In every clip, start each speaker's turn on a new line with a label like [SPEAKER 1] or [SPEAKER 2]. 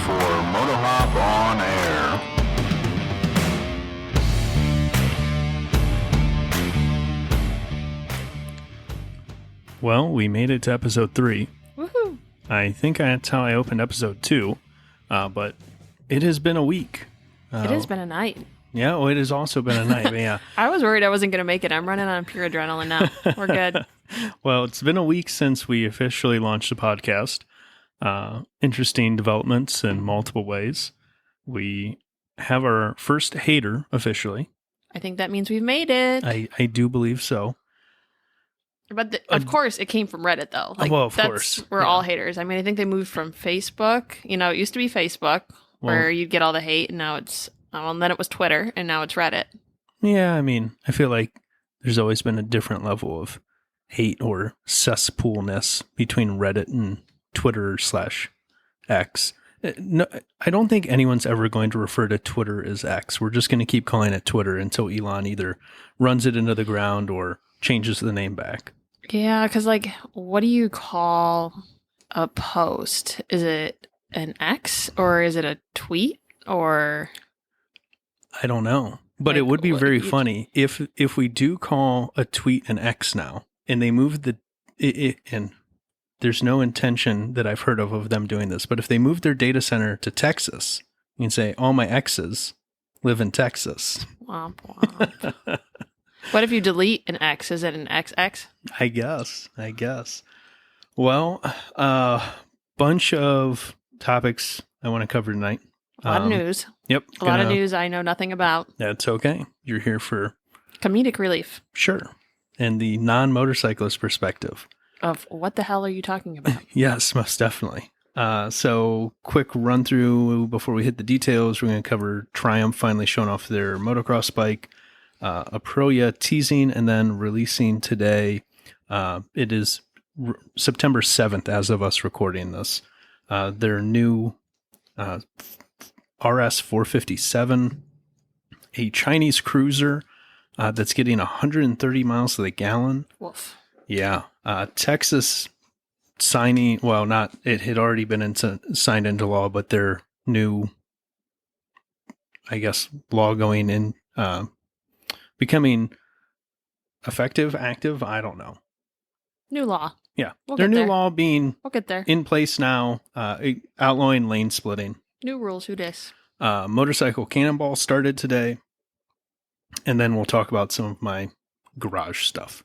[SPEAKER 1] for Motohop on Air.
[SPEAKER 2] Well, we made it to episode 3.
[SPEAKER 3] Woohoo!
[SPEAKER 2] I think that's how I opened episode 2, but it has been a week.
[SPEAKER 3] It has been a night.
[SPEAKER 2] Yeah, well, it has also been a night. But yeah.
[SPEAKER 3] I was worried I wasn't going to make it. I'm running on pure adrenaline now. We're good.
[SPEAKER 2] Well, it's been a week since we officially launched the podcast. Interesting developments in multiple ways. We have our first hater officially.
[SPEAKER 3] I think that means we've made it.
[SPEAKER 2] I do believe so.
[SPEAKER 3] But of course, it came from Reddit, though.
[SPEAKER 2] Well, of course.
[SPEAKER 3] We're all haters. I mean, I think they moved from Facebook. You know, it used to be Facebook where you'd get all the hate, and now it's, and then it was Twitter, and now it's Reddit. Yeah,
[SPEAKER 2] I mean, I feel like there's always been a different level of hate or cesspoolness between Reddit and Twitter/X. No, I don't think anyone's ever going to refer to Twitter as X. We're just going to keep calling it Twitter until Elon either runs it into the ground or changes the name back.
[SPEAKER 3] Yeah, because, like, what do you call a post? Is it an X or is it a tweet or...
[SPEAKER 2] I don't know. But like, it would be very funny if we do call a tweet an X now, and they move and there's no intention that I've heard of them doing this, but if they move their data center to Texas, you can say, all my X's live in Texas.
[SPEAKER 3] Womp womp. What if you delete an X? Is it an XX?
[SPEAKER 2] I guess. Well, bunch of topics I want to cover tonight.
[SPEAKER 3] A lot of news.
[SPEAKER 2] Yep.
[SPEAKER 3] A lot of news I know nothing about.
[SPEAKER 2] That's okay. You're here for...
[SPEAKER 3] comedic relief.
[SPEAKER 2] Sure. And the non-motorcyclist perspective.
[SPEAKER 3] Of what the hell are you talking about?
[SPEAKER 2] Yes, most definitely. So quick run through before we hit the details. We're going to cover Triumph finally showing off their motocross bike. Aprilia teasing and then releasing today. It is September 7th as of us recording this. Their new RS 457, a Chinese cruiser that's getting 130 miles to the gallon.
[SPEAKER 3] Woof.
[SPEAKER 2] Yeah. Texas signing, well, not, it had already been signed into law, but their new, I guess, law going in, becoming effective, active, I don't know.
[SPEAKER 3] New law.
[SPEAKER 2] Yeah. Their new law being
[SPEAKER 3] we'll get there.
[SPEAKER 2] In place now, outlawing lane splitting.
[SPEAKER 3] New rules, who dis?
[SPEAKER 2] Motorcycle Cannonball started today. And then we'll talk about some of my garage stuff.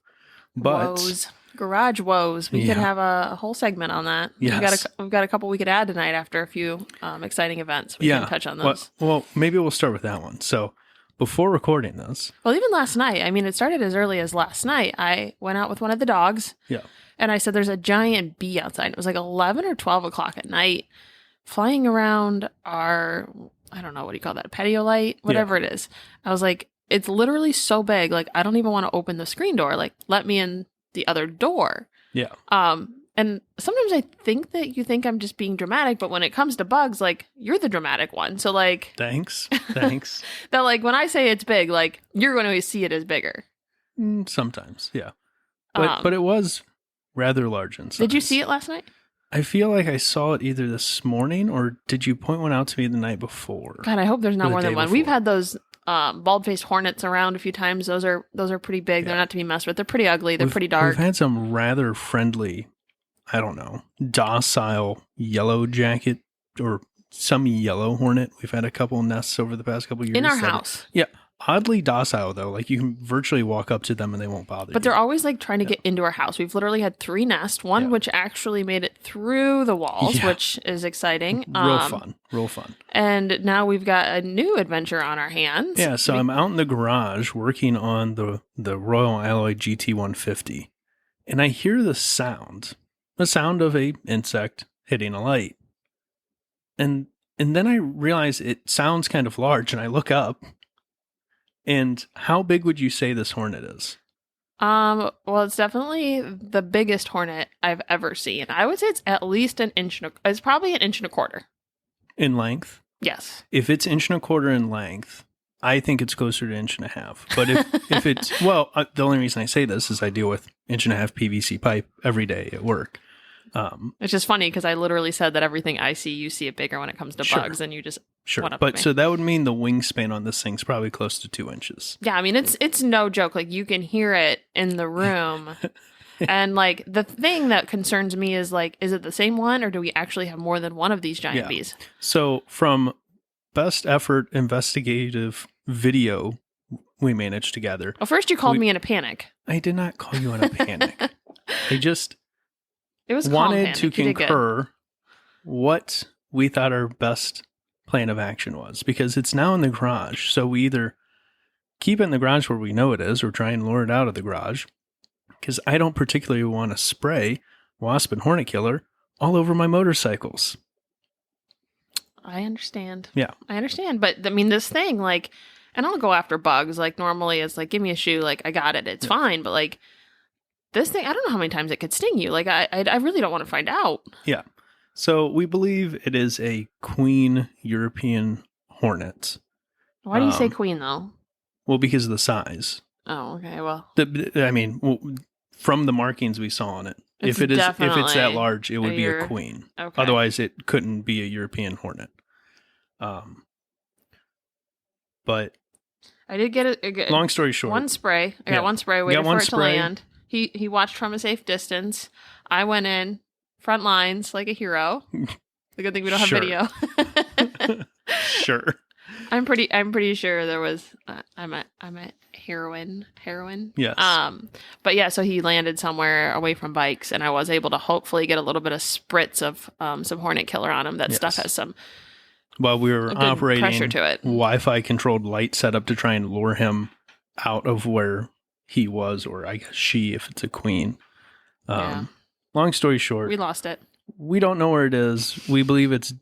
[SPEAKER 2] But
[SPEAKER 3] woes. Garage woes. We could have a whole segment on that.
[SPEAKER 2] Yes.
[SPEAKER 3] We've got a couple we could add tonight after a few exciting events. We can touch on those.
[SPEAKER 2] Well, maybe we'll start with that one. So before recording this.
[SPEAKER 3] Well, even last night, I mean, it started as early as last night. I went out with one of the dogs.
[SPEAKER 2] Yeah.
[SPEAKER 3] And I said, there's a giant bee outside. It was like 11 or 12 o'clock at night flying around our, I don't know, what do you call that? Patio light? Whatever it is. I was like, it's literally so big. Like, I don't even want to open the screen door. Like, let me in the other door.
[SPEAKER 2] Yeah.
[SPEAKER 3] And sometimes I think that you think I'm just being dramatic, but when it comes to bugs, like, you're the dramatic one. So, like...
[SPEAKER 2] Thanks.
[SPEAKER 3] That, like, when I say it's big, like, you're going to see it as bigger.
[SPEAKER 2] Sometimes, yeah. But it was rather large in size.
[SPEAKER 3] Did you see it last night?
[SPEAKER 2] I feel like I saw it either this morning, or did you point one out to me the night before?
[SPEAKER 3] God, I hope there's not more than one.
[SPEAKER 2] Before.
[SPEAKER 3] We've had those... bald-faced hornets around a few times. Those are pretty big. Yeah. They're not to be messed with. They're pretty ugly. They're pretty dark.
[SPEAKER 2] We've had some rather friendly, I don't know, docile yellow jacket or some yellow hornet. We've had a couple nests over the past couple years.
[SPEAKER 3] In our house.
[SPEAKER 2] Yeah. Oddly docile, though. Like, you can virtually walk up to them and they won't bother you.
[SPEAKER 3] But they're always, like, trying to get into our house. We've literally had 3 nests. One which actually made it through the walls, which is exciting.
[SPEAKER 2] Real fun.
[SPEAKER 3] And now we've got a new adventure on our hands.
[SPEAKER 2] Yeah, so I'm out in the garage working on the Royal Alloy GT150. And I hear the sound of a insect hitting a light. And then I realize it sounds kind of large, and I look up. And how big would you say this hornet is?
[SPEAKER 3] Well, it's definitely the biggest hornet I've ever seen. I would say it's at least it's probably 1.25 inches.
[SPEAKER 2] In length?
[SPEAKER 3] Yes.
[SPEAKER 2] If it's 1.25 inches in length, I think it's closer to 1.5 inches. But if it's, well, the only reason I say this is I deal with 1.5 inch PVC pipe every day at work.
[SPEAKER 3] It's just funny because I literally said that everything I see, you see it bigger when it comes to
[SPEAKER 2] Sure.
[SPEAKER 3] bugs, and you just
[SPEAKER 2] Sure.
[SPEAKER 3] went up
[SPEAKER 2] But
[SPEAKER 3] to me.
[SPEAKER 2] so that would mean the wingspan on this thing's probably close to 2 inches.
[SPEAKER 3] Yeah, I mean it's no joke. Like you can hear it in the room. And like the thing that concerns me is like, is it the same one or do we actually have more than one of these giant
[SPEAKER 2] Yeah.
[SPEAKER 3] bees?
[SPEAKER 2] So from best effort investigative video we managed to gather,
[SPEAKER 3] Well, first you called me in a panic.
[SPEAKER 2] I did not call you in a panic. I just
[SPEAKER 3] It was calm
[SPEAKER 2] wanted
[SPEAKER 3] panic.
[SPEAKER 2] to
[SPEAKER 3] You did good.
[SPEAKER 2] concur what we thought our best plan of action was, because it's now in the garage. So we either keep it in the garage where we know it is, or try and lure it out of the garage, because I don't particularly want to spray wasp and hornet killer all over my motorcycles.
[SPEAKER 3] I understand.
[SPEAKER 2] Yeah.
[SPEAKER 3] I understand. But I mean, this thing, like, and I'll go after bugs. Like, normally it's like, give me a shoe. Like, I got it. It's fine. But like, this thing, I don't know how many times it could sting you. Like, I really don't want to find out.
[SPEAKER 2] Yeah. So we believe it is a queen European hornet.
[SPEAKER 3] Why do you say
[SPEAKER 2] Um,
[SPEAKER 3] queen, though?
[SPEAKER 2] Well, because of the size.
[SPEAKER 3] Oh, okay. Well,
[SPEAKER 2] From the markings we saw on it,
[SPEAKER 3] It's
[SPEAKER 2] if it's that
[SPEAKER 3] definitely
[SPEAKER 2] large, it would be a
[SPEAKER 3] Euro-
[SPEAKER 2] queen.
[SPEAKER 3] okay.
[SPEAKER 2] Otherwise, it couldn't be a European hornet. But
[SPEAKER 3] I did get a
[SPEAKER 2] long story short,
[SPEAKER 3] one spray. I got
[SPEAKER 2] Yeah.
[SPEAKER 3] one spray,
[SPEAKER 2] got
[SPEAKER 3] waited
[SPEAKER 2] one
[SPEAKER 3] for it
[SPEAKER 2] spray.
[SPEAKER 3] to land. He watched from a safe distance. I went in, front lines like a hero. It's a good thing we don't have
[SPEAKER 2] Sure.
[SPEAKER 3] video.
[SPEAKER 2] sure.
[SPEAKER 3] I'm pretty sure there was I'm a heroine.
[SPEAKER 2] Yes.
[SPEAKER 3] But yeah, so he landed somewhere away from bikes, and I was able to hopefully get a little bit of spritz of some hornet killer on him. That
[SPEAKER 2] Yes.
[SPEAKER 3] stuff has some
[SPEAKER 2] While we were
[SPEAKER 3] good
[SPEAKER 2] operating
[SPEAKER 3] pressure to it.
[SPEAKER 2] Wi-Fi controlled light setup to try and lure him out of where he was, or I guess she, if it's a queen.
[SPEAKER 3] Yeah.
[SPEAKER 2] Long story short,
[SPEAKER 3] We lost it,
[SPEAKER 2] we don't know where it is. We believe it's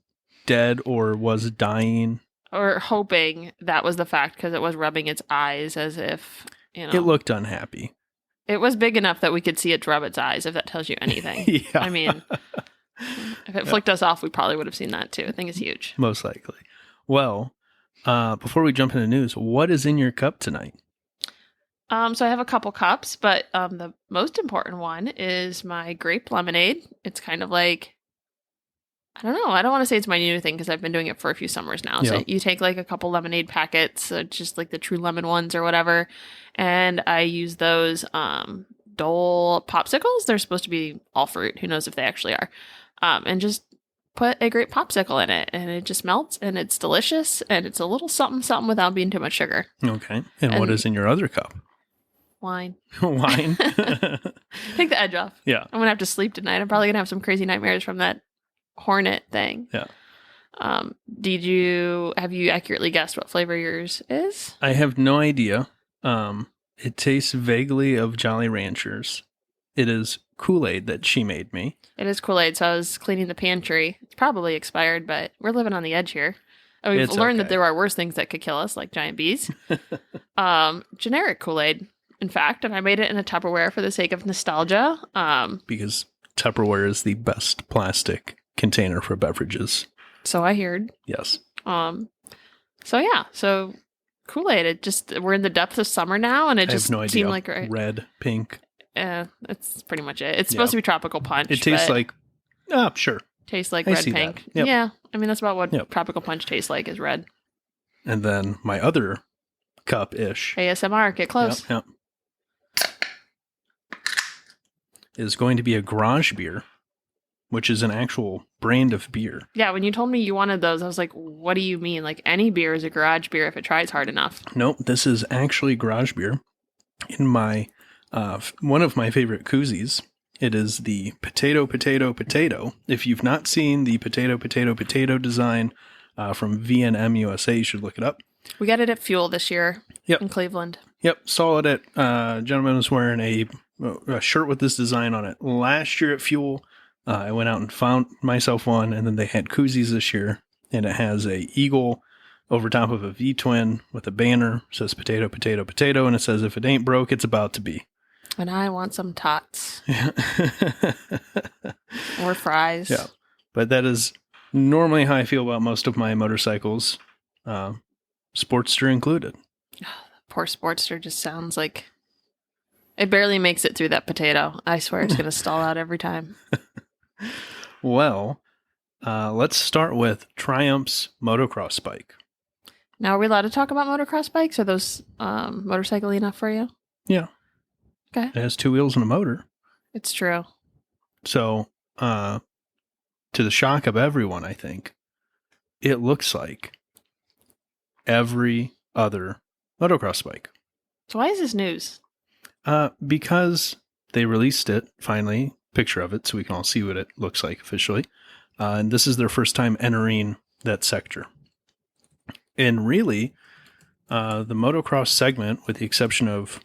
[SPEAKER 2] dead or was dying.
[SPEAKER 3] or hoping that was the fact because it was rubbing its eyes as if
[SPEAKER 2] It looked unhappy.
[SPEAKER 3] It was big enough that we could see it rub its eyes. If that tells you anything,
[SPEAKER 2] Yeah.
[SPEAKER 3] I mean, if it flicked us off, we probably would have seen that too. I think it's huge.
[SPEAKER 2] Most likely. Well, before we jump into news, what is in your cup tonight?
[SPEAKER 3] So I have a couple cups, but the most important one is my grape lemonade. It's kind of like, I don't know. I don't want to say it's my new thing because I've been doing it for a few summers now.
[SPEAKER 2] Yeah.
[SPEAKER 3] So you take like a couple lemonade packets, just like the True Lemon ones or whatever, and I use those Dole popsicles. They're supposed to be all fruit. Who knows if they actually are? And just put a grape popsicle in it, and it just melts, and it's delicious, and it's a little something something without being too much sugar.
[SPEAKER 2] Okay. And what
[SPEAKER 3] And-
[SPEAKER 2] is in your other cup?
[SPEAKER 3] Wine.
[SPEAKER 2] Wine.
[SPEAKER 3] Take the edge off.
[SPEAKER 2] Yeah.
[SPEAKER 3] I'm gonna have to sleep tonight. I'm probably gonna have some crazy nightmares from that hornet thing.
[SPEAKER 2] Yeah.
[SPEAKER 3] Have you accurately guessed what flavor yours is?
[SPEAKER 2] I have no idea. It tastes vaguely of Jolly Ranchers. It is Kool-Aid that she made me.
[SPEAKER 3] It is Kool-Aid. So I was cleaning the pantry. It's probably expired, but we're living on the edge here. And we've
[SPEAKER 2] It's
[SPEAKER 3] learned
[SPEAKER 2] okay.
[SPEAKER 3] that there are worse things that could kill us, like giant bees. Generic Kool-Aid, in fact, and I made it in a Tupperware for the sake of nostalgia.
[SPEAKER 2] Because Tupperware is the best plastic container for beverages.
[SPEAKER 3] So I heard.
[SPEAKER 2] Yes.
[SPEAKER 3] So Kool-Aid. We're in the depths of summer now, and it
[SPEAKER 2] I
[SPEAKER 3] just
[SPEAKER 2] have no idea.
[SPEAKER 3] seemed like right.
[SPEAKER 2] Red, pink.
[SPEAKER 3] That's pretty much it. It's supposed
[SPEAKER 2] Yeah.
[SPEAKER 3] to be tropical punch.
[SPEAKER 2] It tastes
[SPEAKER 3] but
[SPEAKER 2] like, sure.
[SPEAKER 3] tastes like
[SPEAKER 2] I
[SPEAKER 3] red
[SPEAKER 2] see that.
[SPEAKER 3] pink.
[SPEAKER 2] Yep.
[SPEAKER 3] Yeah, I mean that's about what
[SPEAKER 2] Yep.
[SPEAKER 3] tropical punch tastes like is red.
[SPEAKER 2] And then my other cup-ish.
[SPEAKER 3] ASMR, get close.
[SPEAKER 2] Yep. Is going to be a garage beer, which is an actual brand of beer.
[SPEAKER 3] Yeah, when you told me you wanted those, I was like, what do you mean? Like any beer is a garage beer if it tries hard enough.
[SPEAKER 2] Nope, this is actually garage beer. In my one of my favorite koozies, it is the potato. If you've not seen the potato design from V&M USA, you should look it up.
[SPEAKER 3] We got it at Fuel this year
[SPEAKER 2] Yep.
[SPEAKER 3] in Cleveland.
[SPEAKER 2] Yep, saw it at gentleman was wearing a shirt with this design on it last year at Fuel. I went out and found myself one, and then they had koozies this year, and it has a eagle over top of a V-twin with a banner. It says potato, and it says if it ain't broke, it's about to be.
[SPEAKER 3] And I want some tots
[SPEAKER 2] Yeah.
[SPEAKER 3] or fries.
[SPEAKER 2] Yeah. But that is normally how I feel about most of my motorcycles, Sportster included.
[SPEAKER 3] Poor Sportster just sounds like it barely makes it through that potato. I swear it's going to stall out every time.
[SPEAKER 2] Well, let's start with Triumph's motocross bike.
[SPEAKER 3] Now, are we allowed to talk about motocross bikes? Are those motorcycle enough for you?
[SPEAKER 2] Yeah.
[SPEAKER 3] Okay.
[SPEAKER 2] It has 2 wheels and a motor.
[SPEAKER 3] It's true.
[SPEAKER 2] So, to the shock of everyone, I think, it looks like every other motocross bike.
[SPEAKER 3] So why is this news?
[SPEAKER 2] Because they released it, finally, picture of it, so we can all see what it looks like officially. And this is their first time entering that sector. And really, the motocross segment, with the exception of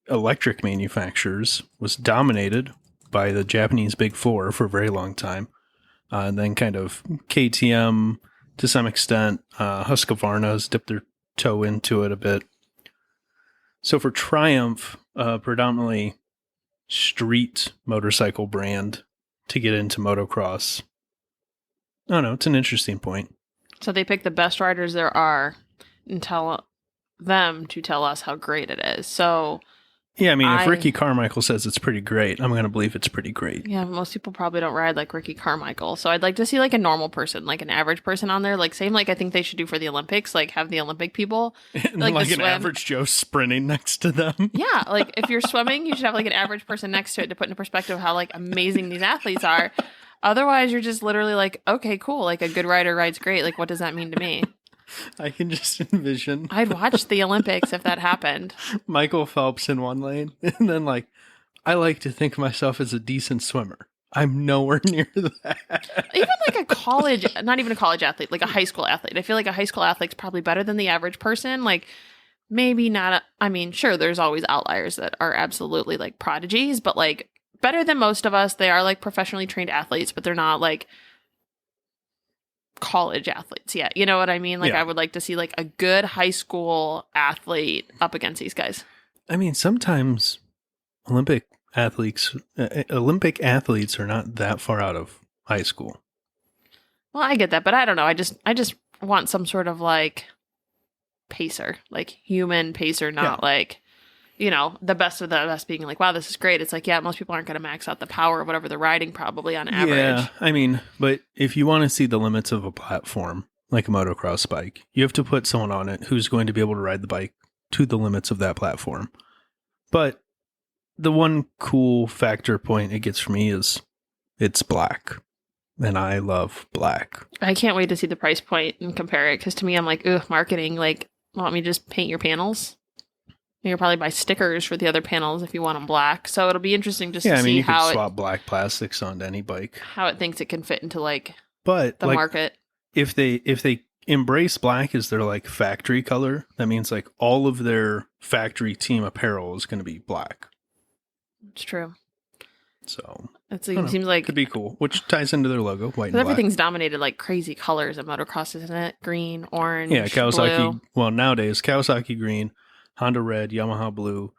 [SPEAKER 2] electric manufacturers, was dominated by the Japanese Big Four for a very long time. And then kind of KTM to some extent. Husqvarna's dipped their toe into it a bit. So for Triumph, predominantly street motorcycle brand to get into motocross, I don't know, it's an interesting point.
[SPEAKER 3] So they pick the best riders there are and tell them to tell us how great it is. So
[SPEAKER 2] Yeah, I mean, if Ricky Carmichael says it's pretty great, I'm going to believe it's pretty great.
[SPEAKER 3] yeah, most people probably don't ride like Ricky Carmichael. So I'd like to see like a normal person, like an average person on there. Like same like I think they should do for the Olympics, like have the Olympic people.
[SPEAKER 2] And
[SPEAKER 3] Like
[SPEAKER 2] like
[SPEAKER 3] the
[SPEAKER 2] an
[SPEAKER 3] swim.
[SPEAKER 2] average Joe sprinting next to them.
[SPEAKER 3] Yeah, like if you're swimming, you should have like an average person next to it to put into perspective how like amazing these athletes are. Otherwise, you're just literally like, okay, cool. Like a good rider rides great. Like what does that mean to me?
[SPEAKER 2] I can just envision
[SPEAKER 3] I'd watch the Olympics if that happened.
[SPEAKER 2] Michael Phelps in one lane, and then like, I like to think of myself as a decent swimmer. I'm nowhere near that.
[SPEAKER 3] Even like a college, not even a college athlete, like a high school athlete. I feel like a high school athlete's probably better than the average person. Like maybe not, I mean, sure, there's always outliers that are absolutely like prodigies, but like better than most of us. They are like professionally trained athletes, but they're not like college athletes yet. You know what I mean? Like
[SPEAKER 2] Yeah.
[SPEAKER 3] I would like to see like a good high school athlete up against these guys.
[SPEAKER 2] I mean, sometimes Olympic athletes are not that far out of high school.
[SPEAKER 3] Well, I get that, but I don't know. I just want some sort of like pacer, like human pacer, not like, you know, the best of the best being like, wow, this is great. It's like, yeah, most people aren't going to max out the power of whatever they're riding probably on average.
[SPEAKER 2] Yeah, I mean, but if you want to see the limits of a platform, like a motocross bike, you have to put someone on it who's going to be able to ride the bike to the limits of that platform. But the one cool factor point it gets for me is it's black. And I love black.
[SPEAKER 3] I can't wait to see the price point and compare it because to me, I'm like, ugh, marketing. Like, want me to just paint your panels? You can probably buy stickers for the other panels if you want them black. So it'll be interesting just to see
[SPEAKER 2] you
[SPEAKER 3] how
[SPEAKER 2] could swap black plastics onto any bike.
[SPEAKER 3] how it thinks it can fit into like
[SPEAKER 2] But
[SPEAKER 3] the
[SPEAKER 2] like,
[SPEAKER 3] market.
[SPEAKER 2] if they embrace black as their like factory color, that means like all of their factory team apparel is going to be black.
[SPEAKER 3] It's true.
[SPEAKER 2] So
[SPEAKER 3] It
[SPEAKER 2] I don't know.
[SPEAKER 3] seems like
[SPEAKER 2] could be cool, which ties into their logo, white and black.
[SPEAKER 3] everything's dominated like crazy colors in motocross, isn't it? Green, orange,
[SPEAKER 2] Yeah, Kawasaki.
[SPEAKER 3] blue.
[SPEAKER 2] Well, nowadays Kawasaki green, Honda red, Yamaha blue.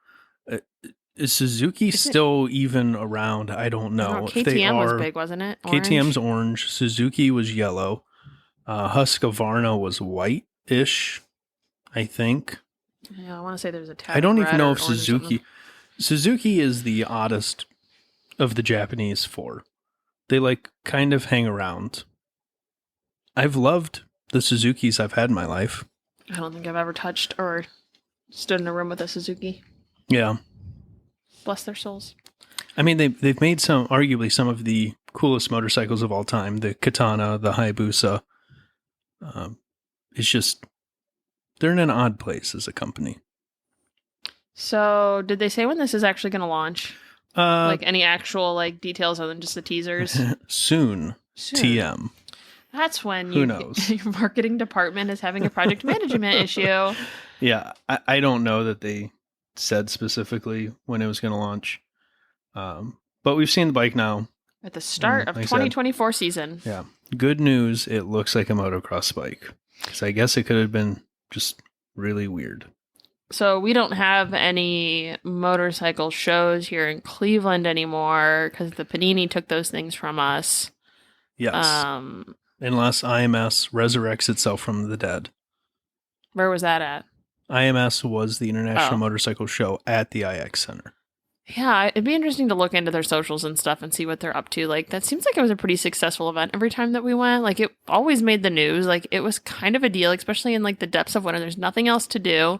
[SPEAKER 2] Is Suzuki still even around? I don't
[SPEAKER 3] I
[SPEAKER 2] know.
[SPEAKER 3] don't know,
[SPEAKER 2] If they
[SPEAKER 3] KTM was
[SPEAKER 2] are-
[SPEAKER 3] big, wasn't it? Orange?
[SPEAKER 2] KTM's orange. Suzuki was yellow. Husqvarna was white-ish, I think.
[SPEAKER 3] Yeah, I want to say there's a tad
[SPEAKER 2] I don't
[SPEAKER 3] red
[SPEAKER 2] even know
[SPEAKER 3] or
[SPEAKER 2] if
[SPEAKER 3] orange or something.
[SPEAKER 2] Suzuki is the oddest of the Japanese four. They like kind of hang around. I've loved the Suzukis I've had in my life.
[SPEAKER 3] I don't think I've ever touched or stood in a room with a Suzuki.
[SPEAKER 2] Yeah.
[SPEAKER 3] Bless their souls.
[SPEAKER 2] I mean, they've made arguably some of the coolest motorcycles of all time. The Katana, the Hayabusa. It's just, they're in an odd place as a company.
[SPEAKER 3] So, did they say when this is actually going to launch? Like any actual like details other than just the teasers?
[SPEAKER 2] soon.
[SPEAKER 3] Soon.
[SPEAKER 2] TM.
[SPEAKER 3] That's when
[SPEAKER 2] Who knows?
[SPEAKER 3] your marketing department is having a project management issue.
[SPEAKER 2] Yeah, I don't know that they said specifically when it was going to launch. But we've seen the bike now.
[SPEAKER 3] At the start of
[SPEAKER 2] like I said.
[SPEAKER 3] 2024 season.
[SPEAKER 2] Yeah. Good news, it looks like a motocross bike. Because I guess it could have been just really weird.
[SPEAKER 3] So we don't have any motorcycle shows here in Cleveland anymore because the Panini took those things from us.
[SPEAKER 2] Yes. Unless IMS resurrects itself from the dead.
[SPEAKER 3] Where was that at?
[SPEAKER 2] IMS was the International Motorcycle Show at the IX Center.
[SPEAKER 3] Yeah, it'd be interesting to look into their socials and stuff and see what they're up to. Like, that seems like it was a pretty successful event every time that we went. Like, it always made the news. Like, it was kind of a deal, especially in like the depths of winter. There's nothing else to do.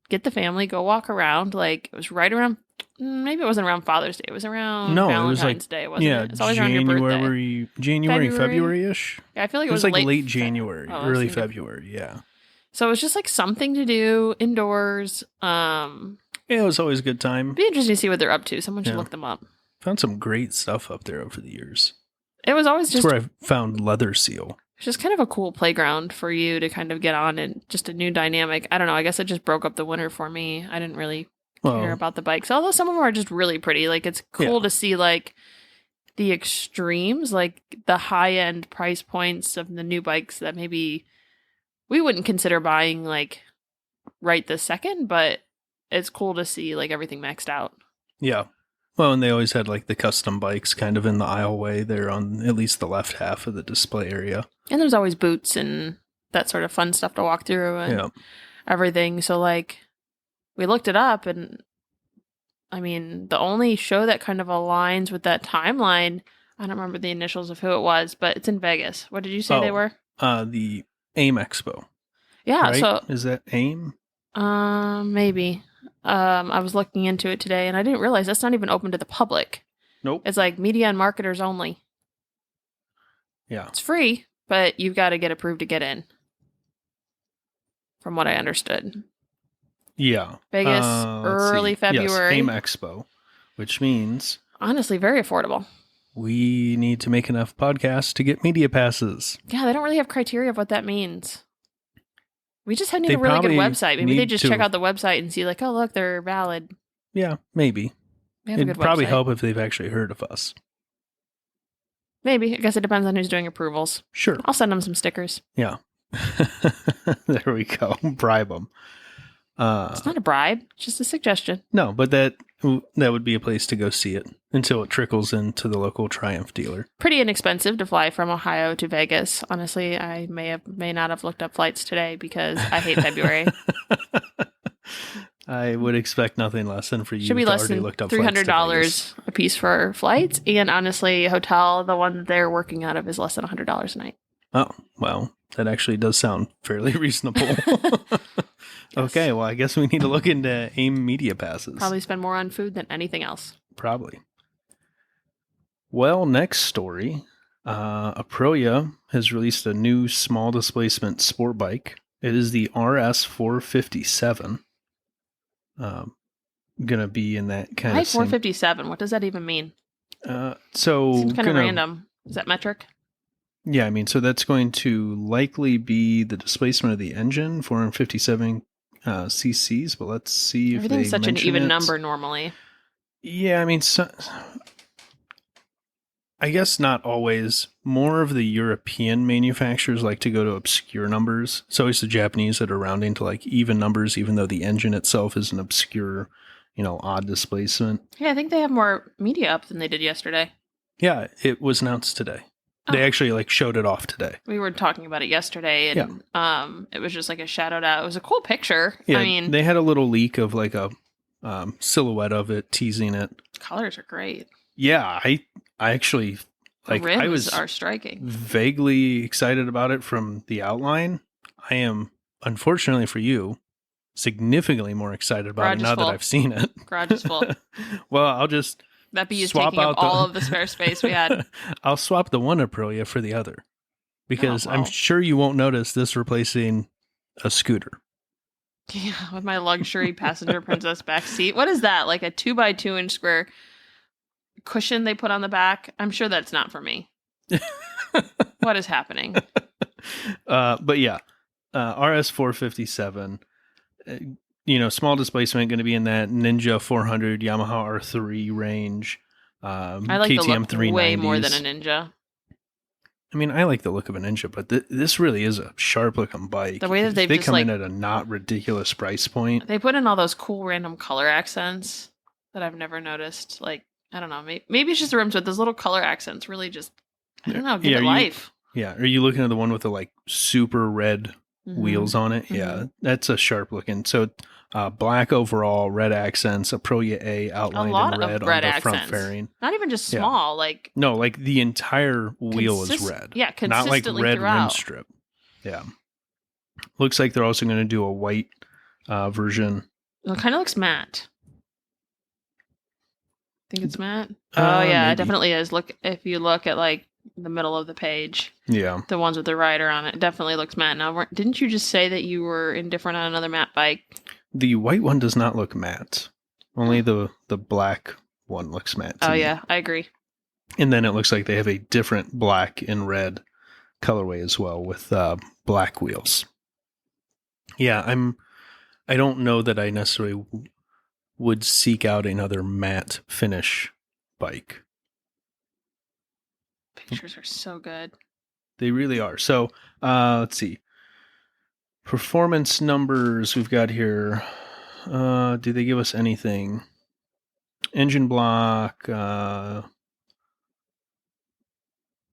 [SPEAKER 3] Get the family, go walk around. Like, it was right around. Maybe it wasn't around Father's Day. It was around Valentine's Day, wasn't it? It's always around your birthday.
[SPEAKER 2] January, February-ish.
[SPEAKER 3] Yeah, I feel like
[SPEAKER 2] It was like late January, early February. Yeah.
[SPEAKER 3] So it was just like something to do indoors.
[SPEAKER 2] Yeah, it was always a good time.
[SPEAKER 3] Be interesting to see what they're up to. Someone should look them up.
[SPEAKER 2] Found some great stuff up there over the years.
[SPEAKER 3] It was always just
[SPEAKER 2] That's where I found Leather Seal.
[SPEAKER 3] It's just kind of a cool playground for you to kind of get on and just a new dynamic. I don't know. I guess it just broke up the winter for me. I didn't really care about the bikes, although some of them are just really pretty. Like, it's cool to see like the extremes, like the high end price points of the new bikes that maybe we wouldn't consider buying like right this second, but it's cool to see like everything maxed out.
[SPEAKER 2] Yeah. Well, and they always had like the custom bikes kind of in the aisleway there on at least the left half of the display area.
[SPEAKER 3] And there's always boots and that sort of fun stuff to walk through and everything. So like we looked it up, and I mean, the only show that kind of aligns with that timeline, I don't remember the initials of who it was, but it's in Vegas. What did you say they were?
[SPEAKER 2] The AIM Expo.
[SPEAKER 3] Yeah.
[SPEAKER 2] Right?
[SPEAKER 3] So
[SPEAKER 2] is that AIM?
[SPEAKER 3] Maybe. I was looking into it today, and I didn't realize that's not even open to the public.
[SPEAKER 2] Nope.
[SPEAKER 3] It's like media and marketers only.
[SPEAKER 2] Yeah.
[SPEAKER 3] It's free, but you've got to get approved to get in. From what I understood.
[SPEAKER 2] Yeah.
[SPEAKER 3] Vegas, early February.
[SPEAKER 2] Yes, AIM Expo, which means...
[SPEAKER 3] honestly, very affordable.
[SPEAKER 2] We need to make enough podcasts to get media passes.
[SPEAKER 3] Yeah, they don't really have criteria of what that means. We just need a really good website. Maybe they just check out the website and see like, oh, look, they're valid.
[SPEAKER 2] Yeah, maybe. It'd probably help if they've actually heard of us.
[SPEAKER 3] Maybe. I guess it depends on who's doing approvals.
[SPEAKER 2] Sure.
[SPEAKER 3] I'll send them some stickers.
[SPEAKER 2] Yeah. There we go. Bribe them.
[SPEAKER 3] It's not a bribe, just a suggestion.
[SPEAKER 2] No, but that would be a place to go see it until it trickles into the local Triumph dealer.
[SPEAKER 3] Pretty inexpensive to fly from Ohio to Vegas. Honestly, I may not have looked up flights today because I hate February.
[SPEAKER 2] I would expect nothing less than for you
[SPEAKER 3] should be
[SPEAKER 2] to
[SPEAKER 3] less
[SPEAKER 2] already
[SPEAKER 3] than
[SPEAKER 2] looked up
[SPEAKER 3] $300 a piece for flights, and honestly, a hotel, the one that they're working out of, is less than $100 a night.
[SPEAKER 2] Oh, well, that actually does sound fairly reasonable. Okay, well, I guess we need to look into AIM media passes.
[SPEAKER 3] Probably spend more on food than anything else.
[SPEAKER 2] Probably. Well, next story. Aprilia has released a new small displacement sport bike. It is the RS457. Gonna be in that kind of
[SPEAKER 3] 457. What does that even mean?
[SPEAKER 2] Seems
[SPEAKER 3] kind of random. Is that metric?
[SPEAKER 2] Yeah, I mean, so that's going to likely be the displacement of the engine, 457 cc's. But let's see if
[SPEAKER 3] everything's such an even number normally.
[SPEAKER 2] Yeah, I mean, I guess not always. More of the European manufacturers like to go to obscure numbers. It's always the Japanese that are rounding to like even numbers, even though the engine itself is an obscure, odd displacement.
[SPEAKER 3] Yeah, I think they have more media up than they did yesterday.
[SPEAKER 2] Yeah, it was announced today. They actually showed it off today.
[SPEAKER 3] We were talking about it yesterday, and it was just like a shadowed out. It was a cool picture.
[SPEAKER 2] Yeah,
[SPEAKER 3] I mean,
[SPEAKER 2] they had a little leak of like a silhouette of it, teasing it.
[SPEAKER 3] Colors are great.
[SPEAKER 2] Yeah, I actually
[SPEAKER 3] rims are striking.
[SPEAKER 2] Vaguely excited about it from the outline. I am, unfortunately for you, significantly more excited about it now that I've seen it.
[SPEAKER 3] Garage is full.
[SPEAKER 2] Well, I'll just
[SPEAKER 3] that be you taking up all of the spare space we had.
[SPEAKER 2] I'll swap the one Aprilia for the other because I'm sure you won't notice this replacing a scooter.
[SPEAKER 3] Yeah, with my luxury passenger princess back seat. What is that? Like a 2x2 inch square cushion they put on the back? I'm sure that's not for me. What is happening?
[SPEAKER 2] But yeah, RS457. Small displacement going to be in that Ninja 400 Yamaha R3 range.
[SPEAKER 3] I like
[SPEAKER 2] KTM
[SPEAKER 3] the look
[SPEAKER 2] 390s.
[SPEAKER 3] way more than a Ninja.
[SPEAKER 2] I mean, I like the look of a Ninja, but this really is a sharp looking bike.
[SPEAKER 3] The way that
[SPEAKER 2] they come in at a not ridiculous price point.
[SPEAKER 3] They put in all those cool random color accents that I've never noticed. Like, I don't know, maybe it's just the rims, but those little color accents really just, I don't know, give it life.
[SPEAKER 2] Are you looking at the one with the super red wheels on it? Mm-hmm. Yeah, that's a sharp looking. So Black overall, red accents, Aprilia A outlined
[SPEAKER 3] lot
[SPEAKER 2] in
[SPEAKER 3] of
[SPEAKER 2] red
[SPEAKER 3] red
[SPEAKER 2] on the front
[SPEAKER 3] accents.
[SPEAKER 2] fairing.
[SPEAKER 3] Not even just
[SPEAKER 2] Yeah.
[SPEAKER 3] small, like
[SPEAKER 2] No, like the entire wheel is red.
[SPEAKER 3] Yeah,
[SPEAKER 2] Not like
[SPEAKER 3] consistently
[SPEAKER 2] red rim
[SPEAKER 3] throughout.
[SPEAKER 2] strip. Yeah. Looks like they're also going to do a white version.
[SPEAKER 3] It kind of looks matte. Think it's matte? Oh yeah,
[SPEAKER 2] maybe.
[SPEAKER 3] it definitely is. Look, if you look at like the middle of the page,
[SPEAKER 2] Yeah.
[SPEAKER 3] the ones with the rider on it, definitely looks matte. Now, didn't you just say that you were indifferent on another matte bike?
[SPEAKER 2] The white one does not look matte. Only the black one looks matte. To
[SPEAKER 3] Oh
[SPEAKER 2] me.
[SPEAKER 3] yeah, I agree.
[SPEAKER 2] And then it looks like they have a different black and red colorway as well with black wheels. Yeah, I don't know that I necessarily would seek out another matte finish bike.
[SPEAKER 3] Pictures are so good.
[SPEAKER 2] They really are. So, let's see. Performance numbers we've got here. Do they give us anything? Engine block. Yeah,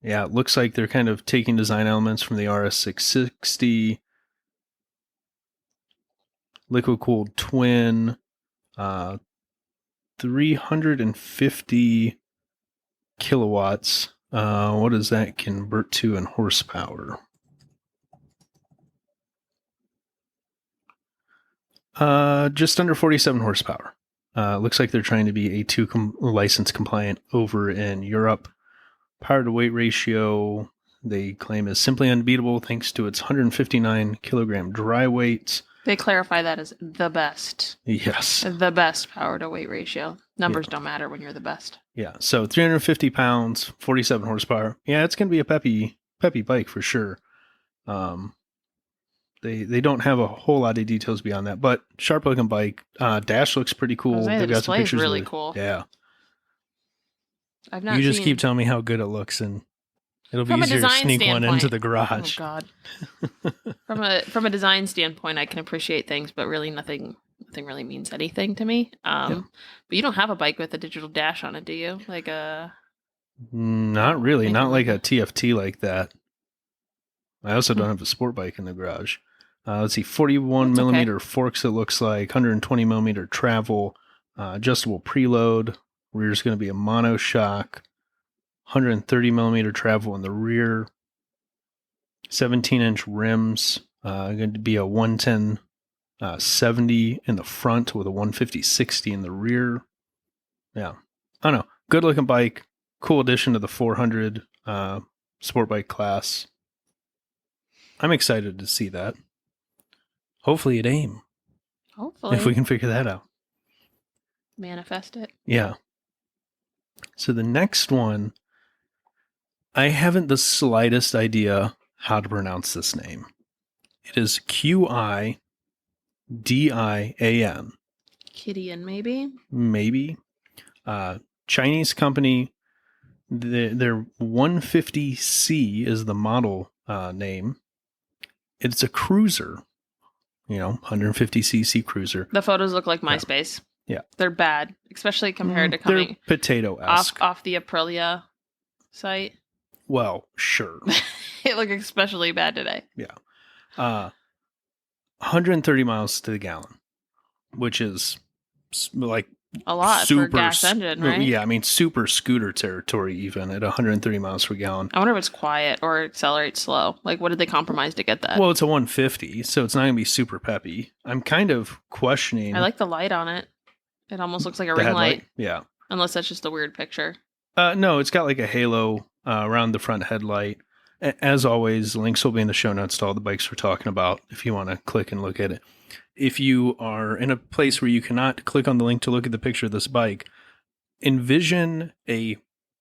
[SPEAKER 2] it looks like they're kind of taking design elements from the RS660. Liquid cooled twin. 350 kilowatts. What does that convert to in horsepower? Just under 47 horsepower. Looks like they're trying to be A2 license compliant over in Europe. Power to weight ratio, they claim, is simply unbeatable thanks to its 159 kilogram dry weight.
[SPEAKER 3] They clarify that as the best.
[SPEAKER 2] Yes.
[SPEAKER 3] The best power to weight ratio. Numbers don't matter when you're the best.
[SPEAKER 2] Yeah. So 350 pounds, 47 horsepower. Yeah, it's going to be a peppy bike for sure. They don't have a whole lot of details beyond that, but sharp looking bike. Dash looks pretty cool.
[SPEAKER 3] The display is really cool.
[SPEAKER 2] Yeah.
[SPEAKER 3] I've not
[SPEAKER 2] You just
[SPEAKER 3] seen...
[SPEAKER 2] keep telling me how good it looks, and it'll be
[SPEAKER 3] From a
[SPEAKER 2] easier to
[SPEAKER 3] design
[SPEAKER 2] sneak one into
[SPEAKER 3] standpoint.
[SPEAKER 2] the garage.
[SPEAKER 3] Oh God. From a design standpoint, I can appreciate things, but really nothing really means anything to me. But you don't have a bike with a digital dash on it, do you? Like a
[SPEAKER 2] Not really.
[SPEAKER 3] Maybe
[SPEAKER 2] Not like a
[SPEAKER 3] not.
[SPEAKER 2] TFT like that. I also don't have a sport bike in the garage. Let's see, 41
[SPEAKER 3] That's okay.
[SPEAKER 2] millimeter forks, it looks like, 120 millimeter travel, adjustable preload. Rear's going to be a monoshock, 130 millimeter travel in the rear, 17-inch rims, going to be a 110 70 in the front with a 150 60 in the rear. Yeah, I don't know. Good looking bike, cool addition to the 400 sport bike class. I'm excited to see that. Hopefully at AIM,
[SPEAKER 3] hopefully
[SPEAKER 2] if we can figure that out.
[SPEAKER 3] manifest it.
[SPEAKER 2] Yeah. So the next one, I haven't the slightest idea how to pronounce this name. It is QIDIAN.
[SPEAKER 3] Kidian, maybe?
[SPEAKER 2] Maybe. Chinese company. Their 150C is the model name. It's a cruiser. 150cc cruiser.
[SPEAKER 3] The photos look like MySpace.
[SPEAKER 2] Yeah.
[SPEAKER 3] They're bad, especially compared to
[SPEAKER 2] They're
[SPEAKER 3] coming
[SPEAKER 2] potato-esque.
[SPEAKER 3] off the Aprilia site.
[SPEAKER 2] Well, sure.
[SPEAKER 3] It looked especially bad today.
[SPEAKER 2] 130 miles to the gallon, which is like
[SPEAKER 3] A lot for a gas engine, right?
[SPEAKER 2] Yeah, I mean, super scooter territory even at 130 miles per gallon.
[SPEAKER 3] I wonder if it's quiet or accelerates slow. Like, what did they compromise to get that?
[SPEAKER 2] Well, it's a 150, so it's not going to be super peppy. I'm kind of questioning.
[SPEAKER 3] I like the light on it. It almost looks like a
[SPEAKER 2] the
[SPEAKER 3] ring
[SPEAKER 2] headlight.
[SPEAKER 3] light,
[SPEAKER 2] Yeah.
[SPEAKER 3] unless that's just a weird picture.
[SPEAKER 2] No, it's got like a halo around the front headlight. As always, links will be in the show notes to all the bikes we're talking about if you want to click and look at it. If you are in a place where you cannot click on the link to look at the picture of this bike, envision a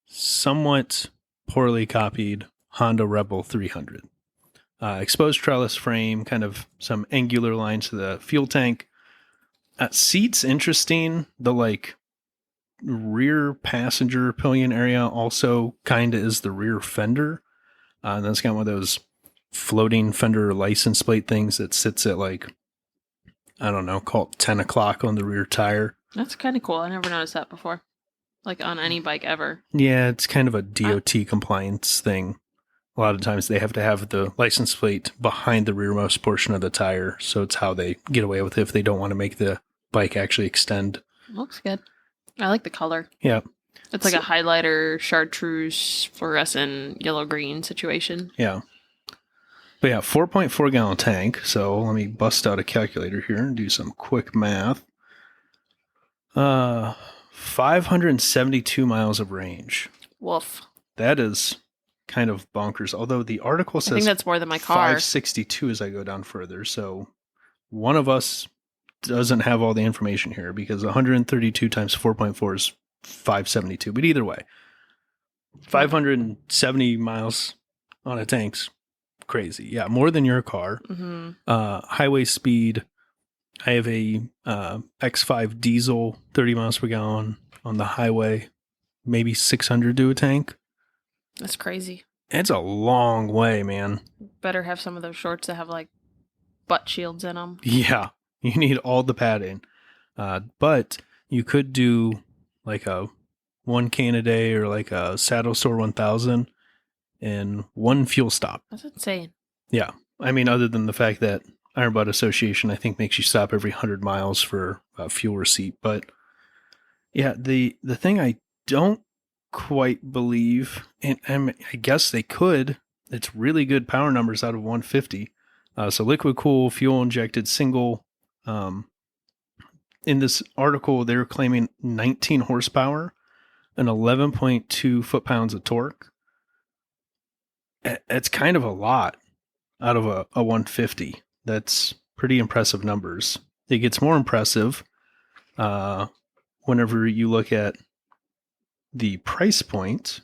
[SPEAKER 2] somewhat poorly copied Honda Rebel 300. Exposed trellis frame, kind of some angular lines to the fuel tank. Seats, interesting. The rear passenger pillion area also kind of is the rear fender. And that's got one of those floating fender license plate things that sits at call it 10 o'clock on the rear tire.
[SPEAKER 3] That's kind of cool. I never noticed that before. Like on any bike ever.
[SPEAKER 2] Yeah, it's kind of a DOT compliance thing. a lot of times they have to have the license plate behind the rearmost portion of the tire. So it's how they get away with it if they don't want to make the bike actually extend.
[SPEAKER 3] Looks good. I like the color.
[SPEAKER 2] Yeah.
[SPEAKER 3] It's like a highlighter, chartreuse, fluorescent, yellow-green situation.
[SPEAKER 2] Yeah. But yeah, 4.4 gallon tank. So let me bust out a calculator here and do some quick math. 572 miles of range.
[SPEAKER 3] Woof.
[SPEAKER 2] That is kind of bonkers. Although the article
[SPEAKER 3] I think
[SPEAKER 2] says
[SPEAKER 3] that's more than my car.
[SPEAKER 2] 562 as I go down further. So one of us doesn't have all the information here because 132 times 4.4 is 572. But either way, 570 miles on a tank's crazy. Yeah, more than your car.
[SPEAKER 3] Mm-hmm.
[SPEAKER 2] Highway speed. I have a X5 diesel, 30 miles per gallon on the highway. Maybe 600 to a tank.
[SPEAKER 3] That's crazy.
[SPEAKER 2] It's a long way, man.
[SPEAKER 3] Better have some of those shorts that have like butt shields in them.
[SPEAKER 2] Yeah, you need all the padding. But you could do like a 1 can a day or like a Saddle Store 1000 in one fuel stop.
[SPEAKER 3] That's insane.
[SPEAKER 2] Yeah. I mean, other than the fact that Iron Butt Association, I think, makes you stop every 100 miles for a fuel receipt. But yeah, the thing I don't quite believe, and I guess they could, it's really good power numbers out of 150. So liquid cool, fuel injected single. In this article, they're claiming 19 horsepower and 11.2 foot-pounds of torque. It's kind of a lot out of a 150. That's pretty impressive numbers. It gets more impressive whenever you look at the price point.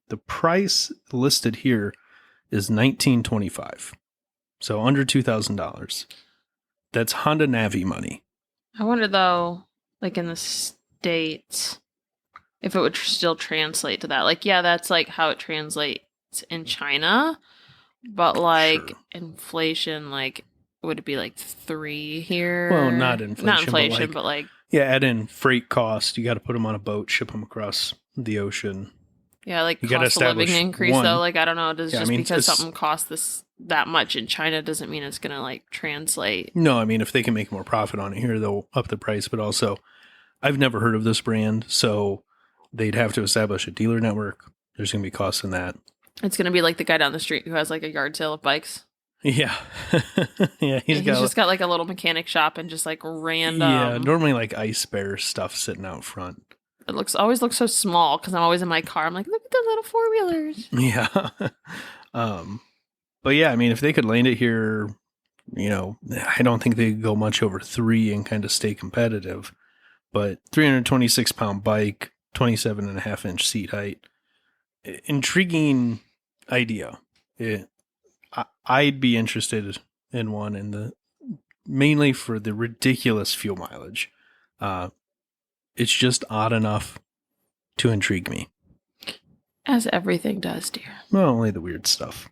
[SPEAKER 2] The price listed here is $1,925, so under $2,000. That's Honda Navi money.
[SPEAKER 3] I wonder though, like in the States, if it would still translate to that. Like, yeah, that's like how it translates in China, but like
[SPEAKER 2] Sure.
[SPEAKER 3] inflation, like would it be like 3 here?
[SPEAKER 2] Well, not inflation,
[SPEAKER 3] not
[SPEAKER 2] but,
[SPEAKER 3] inflation,
[SPEAKER 2] like-
[SPEAKER 3] but like
[SPEAKER 2] Yeah, add in freight cost. You got to put them on a boat, ship them across the ocean.
[SPEAKER 3] yeah, like
[SPEAKER 2] You gotta
[SPEAKER 3] cost of living
[SPEAKER 2] establish
[SPEAKER 3] increase
[SPEAKER 2] one.
[SPEAKER 3] though. Like I don't know, does
[SPEAKER 2] Yeah, I
[SPEAKER 3] just
[SPEAKER 2] mean,
[SPEAKER 3] because
[SPEAKER 2] it's-
[SPEAKER 3] something costs that much in China doesn't mean it's gonna like translate.
[SPEAKER 2] No, I mean, if they can make more profit on it here, they'll up the price. But also, I've never heard of this brand, so they'd have to establish a dealer network. There's going to be costs in that.
[SPEAKER 3] It's gonna be like the guy down the street who has like a yard sale of bikes.
[SPEAKER 2] Yeah. Yeah,
[SPEAKER 3] He's just got like a little mechanic shop and just like random.
[SPEAKER 2] Yeah, normally like Ice Bear stuff sitting out front.
[SPEAKER 3] It always looks so small because I'm always in my car. I'm like, look at the little 4-wheelers.
[SPEAKER 2] Yeah. But yeah, I mean, if they could land it here, you know, I don't think they could go much over 3 and kind of stay competitive. But 326 pound bike, 27.5-inch seat height, intriguing idea. I'd be interested in one mainly for the ridiculous fuel mileage. It's just odd enough to intrigue me.
[SPEAKER 3] As everything does, dear.
[SPEAKER 2] Well, only the weird stuff.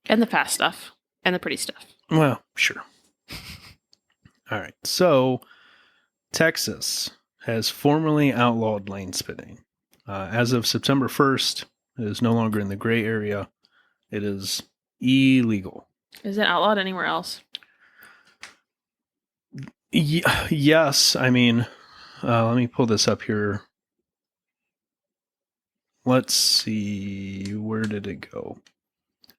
[SPEAKER 3] And the fast stuff. And the pretty stuff.
[SPEAKER 2] Well, sure. All right. So, Texas has formally outlawed lane spinning. As of September 1st, it is no longer in the gray area. It is illegal.
[SPEAKER 3] Is it outlawed anywhere else?
[SPEAKER 2] Yes. I mean, let me pull this up here. Let's see. Where did it go?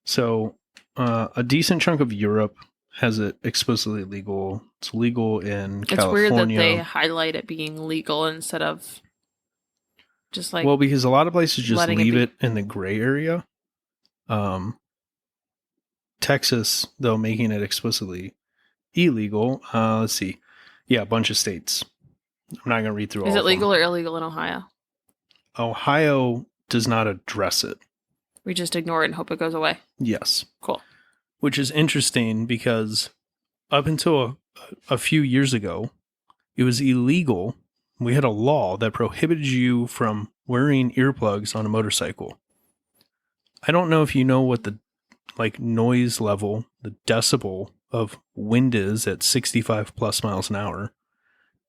[SPEAKER 2] So, a decent chunk of Europe has it explicitly legal. It's legal in
[SPEAKER 3] It's
[SPEAKER 2] California.
[SPEAKER 3] weird that they highlight it being legal instead of just like.
[SPEAKER 2] Well, because a lot of places just
[SPEAKER 3] letting it
[SPEAKER 2] leave
[SPEAKER 3] be.
[SPEAKER 2] it in the gray area. Texas, though, making it explicitly illegal. Let's see. Yeah, a bunch of states. I'm not going to read through all
[SPEAKER 3] is
[SPEAKER 2] of
[SPEAKER 3] it
[SPEAKER 2] them.
[SPEAKER 3] legal or illegal in Ohio?
[SPEAKER 2] Ohio does not address it.
[SPEAKER 3] We just ignore it and hope it goes away.
[SPEAKER 2] Yes.
[SPEAKER 3] Cool.
[SPEAKER 2] Which is interesting because up until a few years ago, it was illegal. We had a law that prohibited you from wearing earplugs on a motorcycle. I don't know if you know what the noise level, the decibel of wind is at 65 plus miles an hour.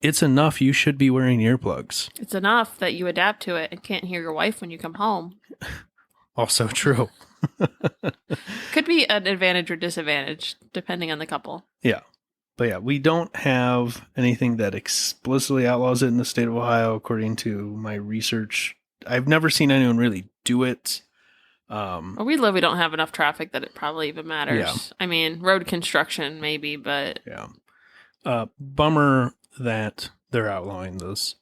[SPEAKER 2] It's enough you should be wearing earplugs.
[SPEAKER 3] It's enough that you adapt to it and can't hear your wife when you come home.
[SPEAKER 2] Also true.
[SPEAKER 3] Could be an advantage or disadvantage depending on the couple.
[SPEAKER 2] Yeah. But yeah, we don't have anything that explicitly outlaws it in the state of Ohio, according to my research. I've never seen anyone really do it.
[SPEAKER 3] Where we live, we don't have enough traffic that it probably even matters.
[SPEAKER 2] Yeah.
[SPEAKER 3] I mean, road construction maybe, but
[SPEAKER 2] Yeah. Bummer that they're outlawing this.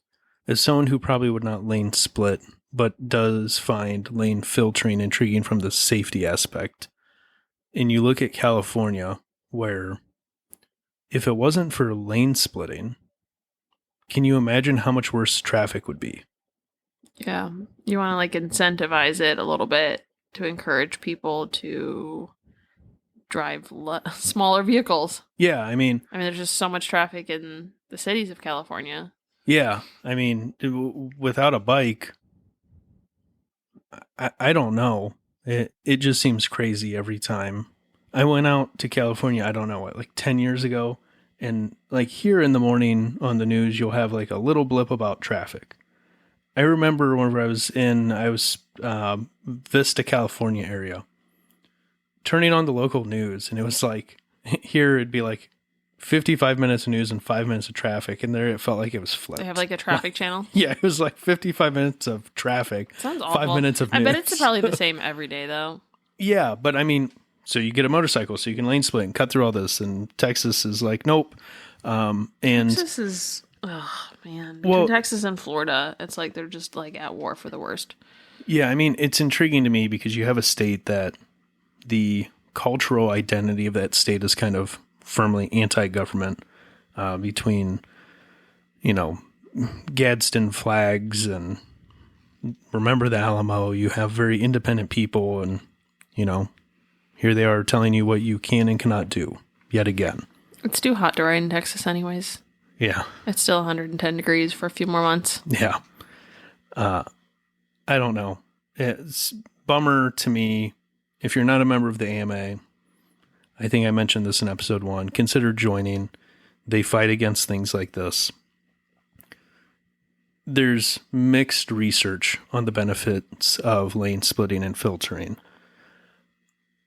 [SPEAKER 2] As someone who probably would not lane split, but does find lane filtering intriguing from the safety aspect. And you look at California, where if it wasn't for lane splitting, can you imagine how much worse traffic would be?
[SPEAKER 3] yeah, you want to like incentivize it a little bit to encourage people to drive smaller vehicles.
[SPEAKER 2] Yeah, I mean,
[SPEAKER 3] there's just so much traffic in the cities of California.
[SPEAKER 2] yeah, I mean, without a bike, I don't know. It just seems crazy every time. I went out to California, I don't know what, like 10 years ago. And like here in the morning on the news, you'll have like a little blip about traffic. I remember whenever I was Vista, California area, turning on the local news, and it was like, here it'd be like 55 minutes of news and 5 minutes of traffic, and there it felt like it was flipped.
[SPEAKER 3] They have like a traffic channel.
[SPEAKER 2] Yeah, it was like 55 minutes of traffic.
[SPEAKER 3] Sounds awful.
[SPEAKER 2] 5 minutes of news.
[SPEAKER 3] I bet it's probably the same every day though.
[SPEAKER 2] Yeah, but I mean, so you get a motorcycle, so you can lane split and cut through all this, and Texas is like, nope. And
[SPEAKER 3] Texas is, oh man. Between Texas and Florida, it's like they're just like at war for the worst.
[SPEAKER 2] Yeah, I mean, it's intriguing to me because you have a state that the cultural identity of that state is kind of firmly anti-government, between, Gadsden flags and remember the Alamo. You have very independent people, and, here they are telling you what you can and cannot do yet again.
[SPEAKER 3] It's too hot to ride in Texas anyways.
[SPEAKER 2] Yeah.
[SPEAKER 3] It's still 110 degrees for a few more months.
[SPEAKER 2] Yeah. I don't know. It's bummer to me. If you're not a member of the AMA, I think I mentioned this in episode 1, consider joining. They fight against things like this. There's mixed research on the benefits of lane splitting and filtering.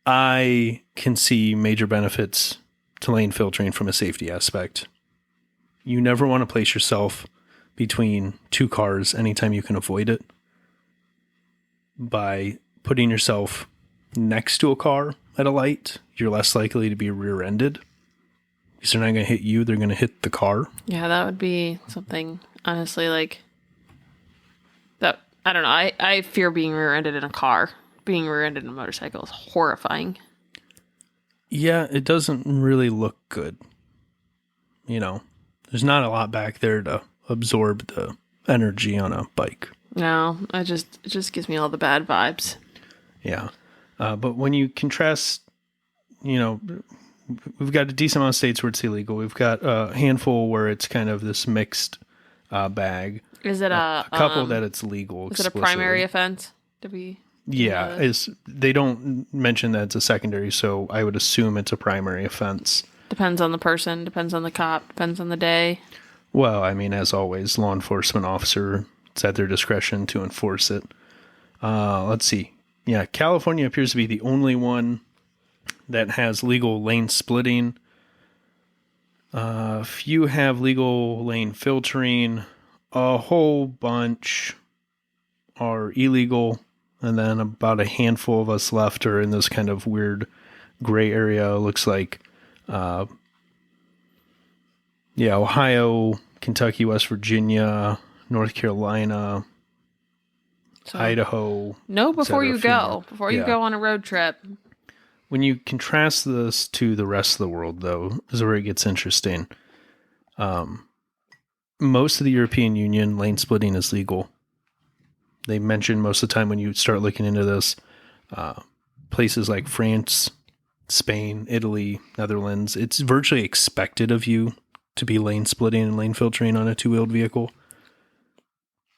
[SPEAKER 2] I can see major benefits to lane filtering from a safety aspect. You never want to place yourself between two cars anytime you can avoid it. By putting yourself next to a car at a light, you're less likely to be rear-ended. Because they're not going to hit you, they're going to hit the car.
[SPEAKER 3] Yeah, that would be something, honestly, like, that, I don't know, I fear being rear-ended in a car. Being rear-ended in a motorcycle is horrifying.
[SPEAKER 2] Yeah, it doesn't really look good. There's not a lot back there to absorb the energy on a bike.
[SPEAKER 3] No, it just gives me all the bad vibes.
[SPEAKER 2] Yeah. But when you contrast, we've got a decent amount of states where it's illegal. We've got a handful where it's kind of this mixed bag.
[SPEAKER 3] Is it a
[SPEAKER 2] couple that it's legal?
[SPEAKER 3] Is it a primary offense?
[SPEAKER 2] Yeah, they don't mention that it's a secondary, so I would assume it's a primary offense.
[SPEAKER 3] Depends on the person, depends on the cop, depends on the day.
[SPEAKER 2] Well, I mean, as always, law enforcement officer, it's at their discretion to enforce it. Let's see. Yeah, California appears to be the only one that has legal lane splitting. Few have legal lane filtering. A whole bunch are illegal. And then about a handful of us left are in this kind of weird gray area. It looks like, Ohio, Kentucky, West Virginia, North Carolina, Idaho.
[SPEAKER 3] No, before you go. Before you go on a road trip.
[SPEAKER 2] When you contrast this to the rest of the world, though, is where it gets interesting. Most of the European Union, lane splitting is legal. They mention most of the time when you start looking into this, places like France, Spain, Italy, Netherlands, it's virtually expected of you to be lane splitting and lane filtering on a two-wheeled vehicle.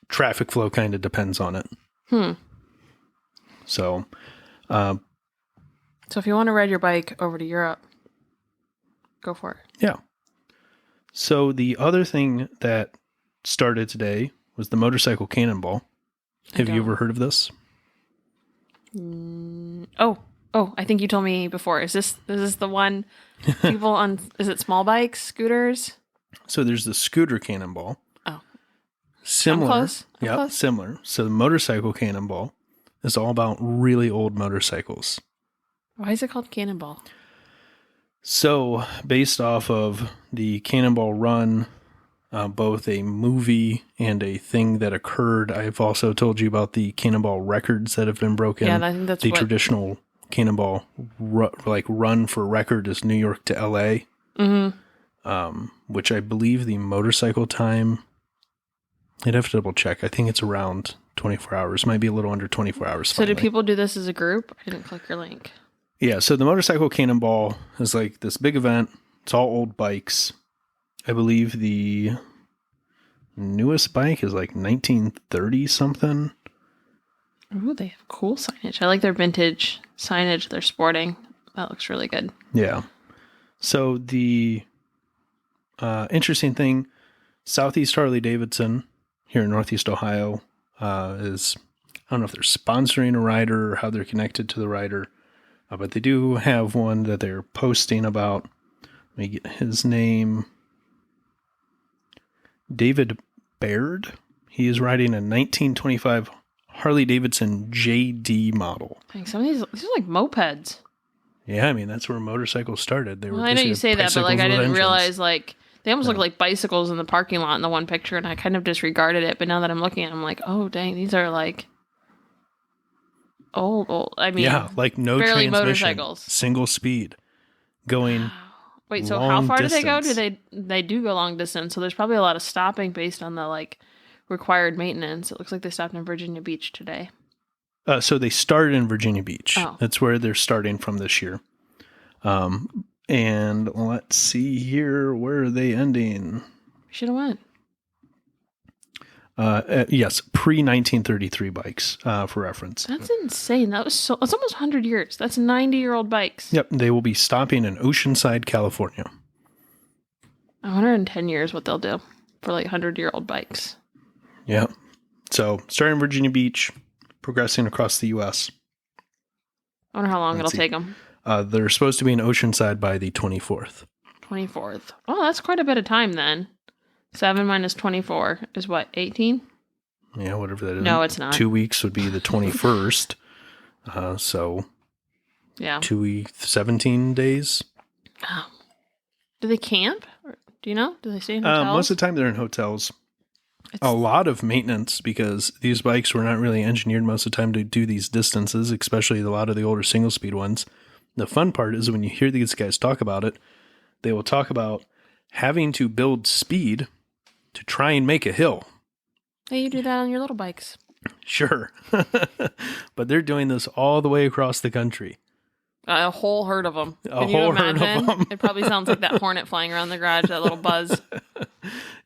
[SPEAKER 2] Traffic flow kind of depends on it. So
[SPEAKER 3] if you want to ride your bike over to Europe, go for it.
[SPEAKER 2] Yeah. So the other thing that started today was the motorcycle cannonball. Have you ever heard of this?
[SPEAKER 3] Oh, I think you told me before. Is this the one people on, is it small bikes, scooters?
[SPEAKER 2] So there's the scooter cannonball.
[SPEAKER 3] Oh.
[SPEAKER 2] Similar.
[SPEAKER 3] I'm close.
[SPEAKER 2] Yep,
[SPEAKER 3] Close.
[SPEAKER 2] similar. So the motorcycle cannonball is all about really old motorcycles.
[SPEAKER 3] Why is it called Cannonball?
[SPEAKER 2] So based off of the Cannonball Run, both a movie and a thing that occurred, I've also told you about the Cannonball records that have been broken.
[SPEAKER 3] Yeah, I think that's
[SPEAKER 2] the
[SPEAKER 3] what...
[SPEAKER 2] traditional Cannonball run for record is New York to LA, which I believe the motorcycle time, I'd have to double check. I think it's around 24 hours, might be a little under 24 hours.
[SPEAKER 3] So
[SPEAKER 2] finally.
[SPEAKER 3] do people do this as a group? I didn't click your link.
[SPEAKER 2] Yeah, so the motorcycle cannonball is like this big event. It's all old bikes. I believe the newest bike is like 1930 something.
[SPEAKER 3] Ooh, they have cool signage. I like their vintage signage they're sporting. That looks really good.
[SPEAKER 2] Yeah. So the interesting thing, Southeast Harley Davidson here in Northeast Ohio is, I don't know if they're sponsoring a rider or how they're connected to the rider, but they do have one that they're posting about. Let me get his name. David Baird. He is riding a 1925 Harley Davidson JD model.
[SPEAKER 3] Like some of these are like mopeds.
[SPEAKER 2] Yeah, I mean, that's where motorcycles started. They were
[SPEAKER 3] Well, I know you say that, but like I
[SPEAKER 2] bicycles with
[SPEAKER 3] didn't
[SPEAKER 2] engines.
[SPEAKER 3] realize like they almost look like bicycles in the parking lot in the one picture, and I kind of disregarded it. But now that I'm looking at it, I'm like, oh dang, these are like old. I mean,
[SPEAKER 2] Yeah, like no
[SPEAKER 3] barely
[SPEAKER 2] transmission,
[SPEAKER 3] motorcycles.
[SPEAKER 2] single speed, going.
[SPEAKER 3] Wait, so how
[SPEAKER 2] long
[SPEAKER 3] far do they go?
[SPEAKER 2] distance.
[SPEAKER 3] They do go long distance, so there's probably a lot of stopping based on the like required maintenance. It looks like they stopped in Virginia Beach today.
[SPEAKER 2] So they started in Virginia Beach.
[SPEAKER 3] Oh.
[SPEAKER 2] That's where they're starting from this year. And let's see here, where are they ending?
[SPEAKER 3] Should have went.
[SPEAKER 2] Yes, pre-1933 bikes, for reference.
[SPEAKER 3] That's insane. That's almost 100 years. That's 90-year-old bikes.
[SPEAKER 2] Yep, they will be stopping in Oceanside, California.
[SPEAKER 3] 110 years what they'll do for like 100-year-old bikes.
[SPEAKER 2] Yeah. So starting in Virginia Beach, progressing across the U.S.
[SPEAKER 3] I wonder how long
[SPEAKER 2] Let's
[SPEAKER 3] it'll take them.
[SPEAKER 2] They're supposed to be in Oceanside by the 24th.
[SPEAKER 3] 24th. Oh, that's quite a bit of time then. 7 minus 24 is what, 18?
[SPEAKER 2] Yeah, whatever that is.
[SPEAKER 3] No, it's not.
[SPEAKER 2] 2 weeks would be the 21st. So
[SPEAKER 3] Yeah.
[SPEAKER 2] 2 weeks, 17 days.
[SPEAKER 3] Oh. Do they camp? Or, do you know? Do they stay in hotels?
[SPEAKER 2] Most of the time they're in hotels. A lot of maintenance because these bikes were not really engineered most of the time to do these distances, especially a lot of the older single speed ones. The fun part is when you hear these guys talk about it, they will talk about having to build speed to try and make a hill.
[SPEAKER 3] Hey, you do that on your little bikes.
[SPEAKER 2] Sure. But they're doing this all the way across the country.
[SPEAKER 3] A whole herd of them.
[SPEAKER 2] A
[SPEAKER 3] Can you
[SPEAKER 2] whole herd of
[SPEAKER 3] imagine?
[SPEAKER 2] 'em.
[SPEAKER 3] It probably sounds like that hornet flying around the garage, that little buzz.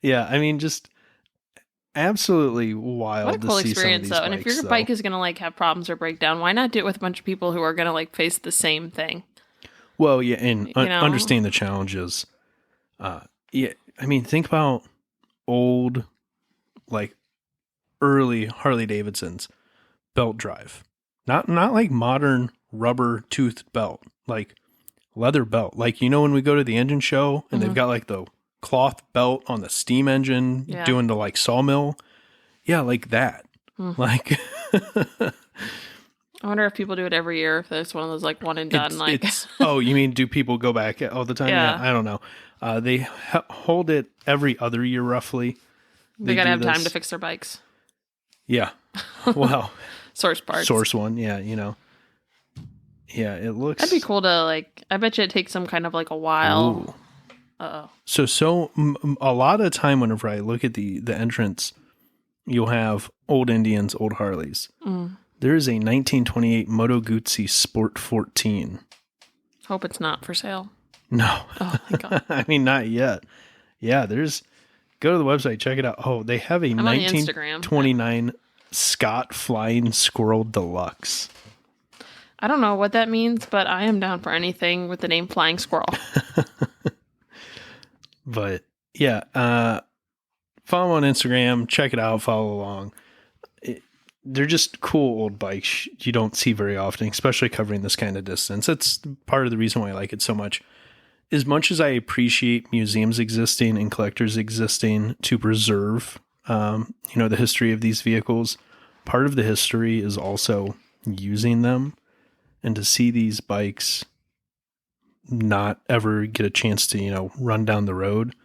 [SPEAKER 2] Yeah, I mean, just absolutely wild
[SPEAKER 3] What a
[SPEAKER 2] to
[SPEAKER 3] cool
[SPEAKER 2] see
[SPEAKER 3] experience,
[SPEAKER 2] some of
[SPEAKER 3] though.
[SPEAKER 2] these
[SPEAKER 3] And if your
[SPEAKER 2] bikes,
[SPEAKER 3] bike is going to like have problems or break down, why not do it with a bunch of people who are going to like face the same thing?
[SPEAKER 2] Well, yeah, and
[SPEAKER 3] You know?
[SPEAKER 2] understand the challenges. Yeah, I mean, think about old, like early Harley Davidsons belt drive, not like modern rubber toothed belt, like leather belt. Like, you know, when we go to the engine show and they've got like the cloth belt on the steam engine doing the like sawmill. Yeah, like that. Like,
[SPEAKER 3] I wonder if people do it every year, if there's one of those like one and done.
[SPEAKER 2] oh, you mean do people go back all the time?
[SPEAKER 3] Yeah.
[SPEAKER 2] I don't know. They hold it every other year roughly.
[SPEAKER 3] they got to
[SPEAKER 2] do
[SPEAKER 3] have time
[SPEAKER 2] this.
[SPEAKER 3] to fix their bikes.
[SPEAKER 2] Yeah. Well,
[SPEAKER 3] Source parts.
[SPEAKER 2] source one. Yeah, you know. Yeah, it looks.
[SPEAKER 3] That'd be cool to like, I bet you it takes them kind of like a while.
[SPEAKER 2] Ooh.
[SPEAKER 3] Uh-oh.
[SPEAKER 2] So a lot of time whenever I look at the entrance, you'll have old Indians, old Harleys. There is a 1928 Moto Guzzi Sport 14.
[SPEAKER 3] Hope it's not for sale.
[SPEAKER 2] No.
[SPEAKER 3] Oh my God.
[SPEAKER 2] I mean, not yet. Yeah, go to the website, check it out. Oh, they have a
[SPEAKER 3] I'm on Instagram.
[SPEAKER 2] 1929 Scott Flying Squirrel Deluxe.
[SPEAKER 3] I don't know what that means, but I am down for anything with the name Flying Squirrel.
[SPEAKER 2] But yeah, follow on Instagram, check it out, follow along. they're just cool old bikes you don't see very often, especially covering this kind of distance. That's part of the reason why I like it so much. As much as I appreciate museums existing and collectors existing to preserve, the history of these vehicles, part of the history is also using them, and to see these bikes not ever get a chance to, run down the road,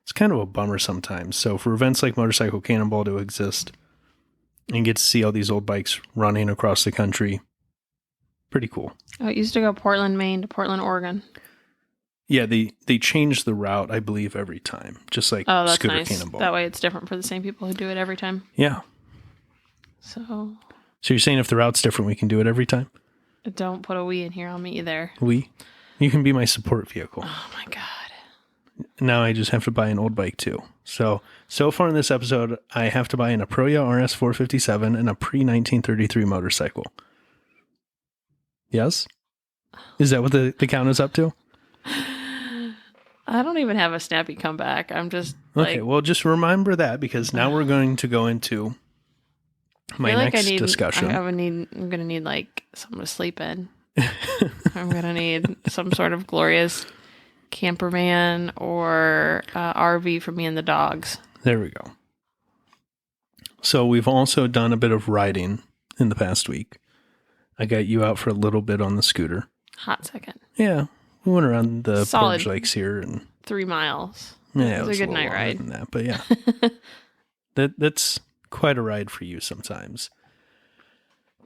[SPEAKER 2] it's kind of a bummer sometimes. So for events like Motorcycle Cannonball to exist and get to see all these old bikes running across the country, pretty cool.
[SPEAKER 3] Oh, it used to go Portland, Maine to Portland, Oregon.
[SPEAKER 2] Yeah, they change the route, I believe, every time, just like
[SPEAKER 3] that's
[SPEAKER 2] Scooter
[SPEAKER 3] nice.
[SPEAKER 2] Cannonball.
[SPEAKER 3] That way it's different for the same people who do it every time.
[SPEAKER 2] Yeah.
[SPEAKER 3] So
[SPEAKER 2] you're saying if the route's different, we can do it every time?
[SPEAKER 3] Don't put a we in here. I'll meet you there.
[SPEAKER 2] We? You can be my support vehicle.
[SPEAKER 3] Oh my God.
[SPEAKER 2] Now I just have to buy an old bike too. So far in this episode, I have to buy an Aprilia RS 457 and a pre-1933 motorcycle. Yes? Is that what the count is up to?
[SPEAKER 3] I don't even have a snappy comeback. I'm just
[SPEAKER 2] okay. Well, just remember that, because now we're going to go into my next discussion.
[SPEAKER 3] I'm gonna need like something to sleep in. I'm gonna need some sort of glorious camper van or RV for me and the dogs.
[SPEAKER 2] There we go. So we've also done a bit of riding in the past week. I got you out for a little bit on the scooter.
[SPEAKER 3] Hot second.
[SPEAKER 2] Yeah. We went around the
[SPEAKER 3] Solid
[SPEAKER 2] Portage Lakes here, and
[SPEAKER 3] 3 miles.
[SPEAKER 2] yeah,
[SPEAKER 3] it was a good night ride.
[SPEAKER 2] Than that, but yeah, that's quite a ride for you sometimes.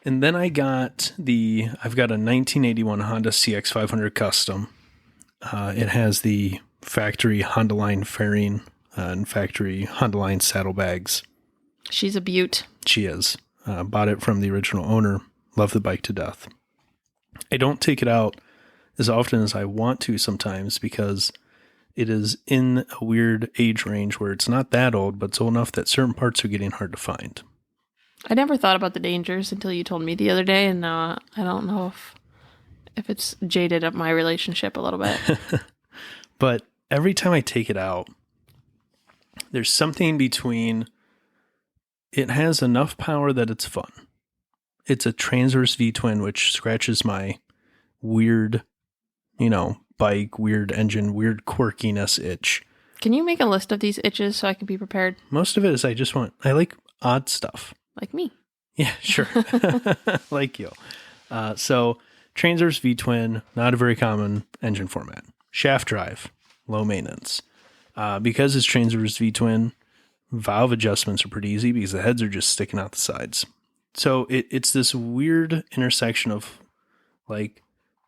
[SPEAKER 2] And then I've got a 1981 Honda CX500 Custom. It has the factory Honda line fairing and factory Honda line saddlebags.
[SPEAKER 3] She's a beaut.
[SPEAKER 2] She is. Bought it from the original owner. Love the bike to death. I don't take it out as often as I want to sometimes, because it is in a weird age range where it's not that old, but it's old enough that certain parts are getting hard to find.
[SPEAKER 3] I never thought about the dangers until you told me the other day, and now I don't know if it's jaded up my relationship a little bit.
[SPEAKER 2] But every time I take it out, there's something between it has enough power that it's fun. It's a transverse V-twin, which scratches my weird, bike, weird engine, weird quirkiness itch.
[SPEAKER 3] Can you make a list of these itches so I can be prepared?
[SPEAKER 2] Most of it is I like odd stuff.
[SPEAKER 3] Like me.
[SPEAKER 2] Yeah, sure. Like you. So transverse V-twin, not a very common engine format. Shaft drive, low maintenance. Because it's transverse V-twin, valve adjustments are pretty easy because the heads are just sticking out the sides. So it's this weird intersection of like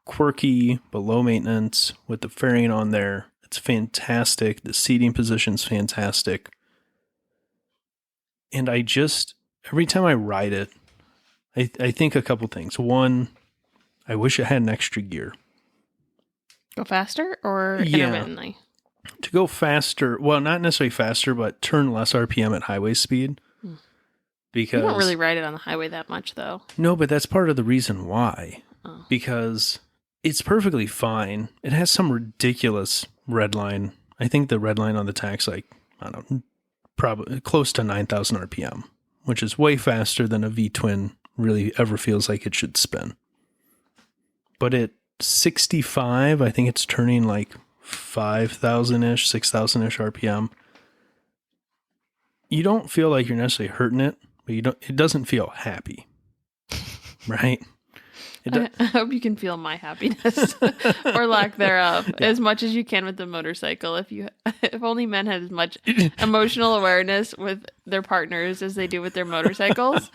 [SPEAKER 2] quirky but low maintenance with the fairing on there. It's fantastic. The seating position's fantastic. And every time I ride it, I think a couple things. One, I wish it had an extra gear.
[SPEAKER 3] Go faster or intermittently?
[SPEAKER 2] To go faster, well, not necessarily faster, but turn less RPM at highway speed. Because
[SPEAKER 3] you don't really ride it on the highway that much, though.
[SPEAKER 2] No, but that's part of the reason why.
[SPEAKER 3] Oh.
[SPEAKER 2] Because it's perfectly fine. It has some ridiculous red line. I think the red line on the tach's probably close to 9,000 RPM, which is way faster than a V-twin really ever feels like it should spin. But at 65, I think it's turning like 5,000-ish, 6,000-ish RPM. You don't feel like you're necessarily hurting it, but it doesn't feel happy. Right?
[SPEAKER 3] I hope you can feel my happiness or lack thereof as much as you can with the motorcycle. If only men had as much emotional awareness with their partners as they do with their motorcycles,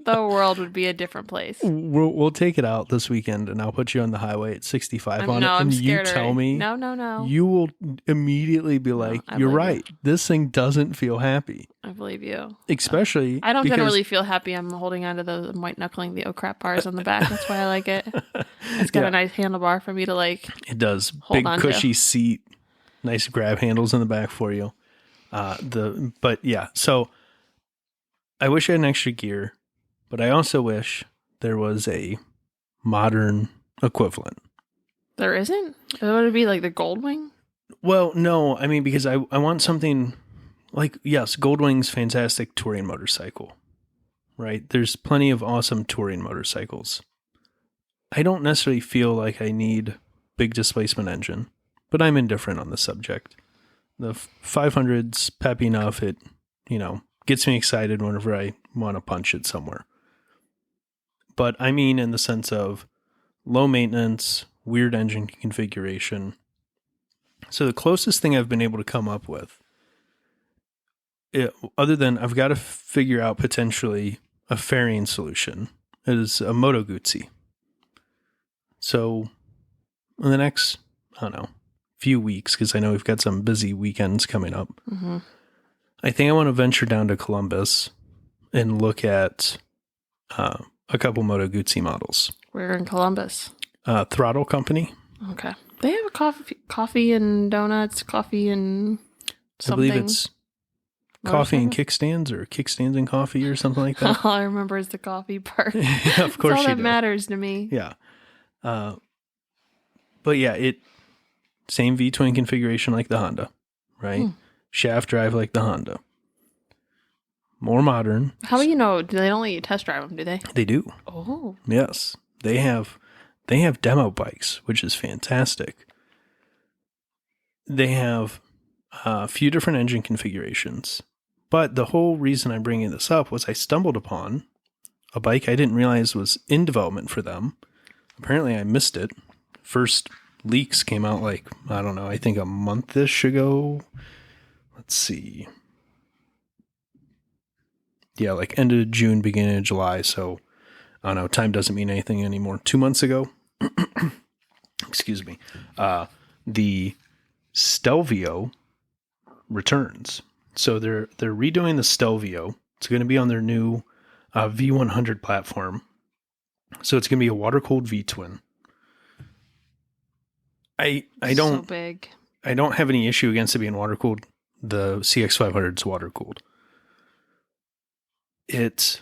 [SPEAKER 3] the world would be a different place.
[SPEAKER 2] We'll take it out this weekend, and I'll put you on the highway at 65 on it,
[SPEAKER 3] I'm
[SPEAKER 2] and
[SPEAKER 3] scared
[SPEAKER 2] you tell me.
[SPEAKER 3] No.
[SPEAKER 2] You will immediately be like, "You're right. This thing doesn't feel happy."
[SPEAKER 3] I believe you.
[SPEAKER 2] Especially,
[SPEAKER 3] I don't generally feel happy. I'm holding onto the white knuckling the oh crap bars on the back. That's why I like it. It's got a nice handlebar for me to like.
[SPEAKER 2] It does.
[SPEAKER 3] Hold
[SPEAKER 2] Big
[SPEAKER 3] on
[SPEAKER 2] cushy
[SPEAKER 3] to.
[SPEAKER 2] Seat, nice grab handles in the back for you. But yeah, so I wish I had an extra gear, but I also wish there was a modern equivalent.
[SPEAKER 3] There isn't? Would it be like the Goldwing?
[SPEAKER 2] Well, no, I mean, because I want something like, yes, Goldwing's fantastic touring motorcycle. right? There's plenty of awesome touring motorcycles. I don't necessarily feel like I need big displacement engine, but I'm indifferent on the subject. The 500's peppy enough. It, gets me excited whenever I want to punch it somewhere. But I mean in the sense of low maintenance, weird engine configuration. So the closest thing I've been able to come up with, other than I've got to figure out potentially a fairing solution, is a Moto Guzzi. So in the next, few weeks, because I know we've got some busy weekends coming up, I think I want to venture down to Columbus and look at a couple Moto Guzzi models.
[SPEAKER 3] Where in Columbus?
[SPEAKER 2] Throttle Company.
[SPEAKER 3] Okay. They have a coffee and donuts, coffee and something.
[SPEAKER 2] I believe it's coffee and kickstands, or kickstands and coffee, or something like that.
[SPEAKER 3] All I remember is the coffee part.
[SPEAKER 2] Yeah, of course,
[SPEAKER 3] that's all that
[SPEAKER 2] do.
[SPEAKER 3] matters to me.
[SPEAKER 2] Yeah. But yeah, same V-twin configuration like the Honda, right? Shaft drive like the Honda. More modern.
[SPEAKER 3] How do you know? Do they don't let you test drive them, do they?
[SPEAKER 2] They do.
[SPEAKER 3] Oh.
[SPEAKER 2] Yes. They have demo bikes, which is fantastic. They have a few different engine configurations. But the whole reason I'm bringing this up was I stumbled upon a bike I didn't realize was in development for them. Apparently I missed it. First leaks came out I think a month-ish ago. Let's see. Yeah, end of June, beginning of July. So, I don't know, time doesn't mean anything anymore. 2 months ago. Excuse me. The Stelvio returns. So they're redoing the Stelvio. It's going to be on their new V100 platform. So it's going to be a water-cooled V-twin. I don't
[SPEAKER 3] So big.
[SPEAKER 2] I don't have any issue against it being water-cooled. The CX500 is water-cooled. It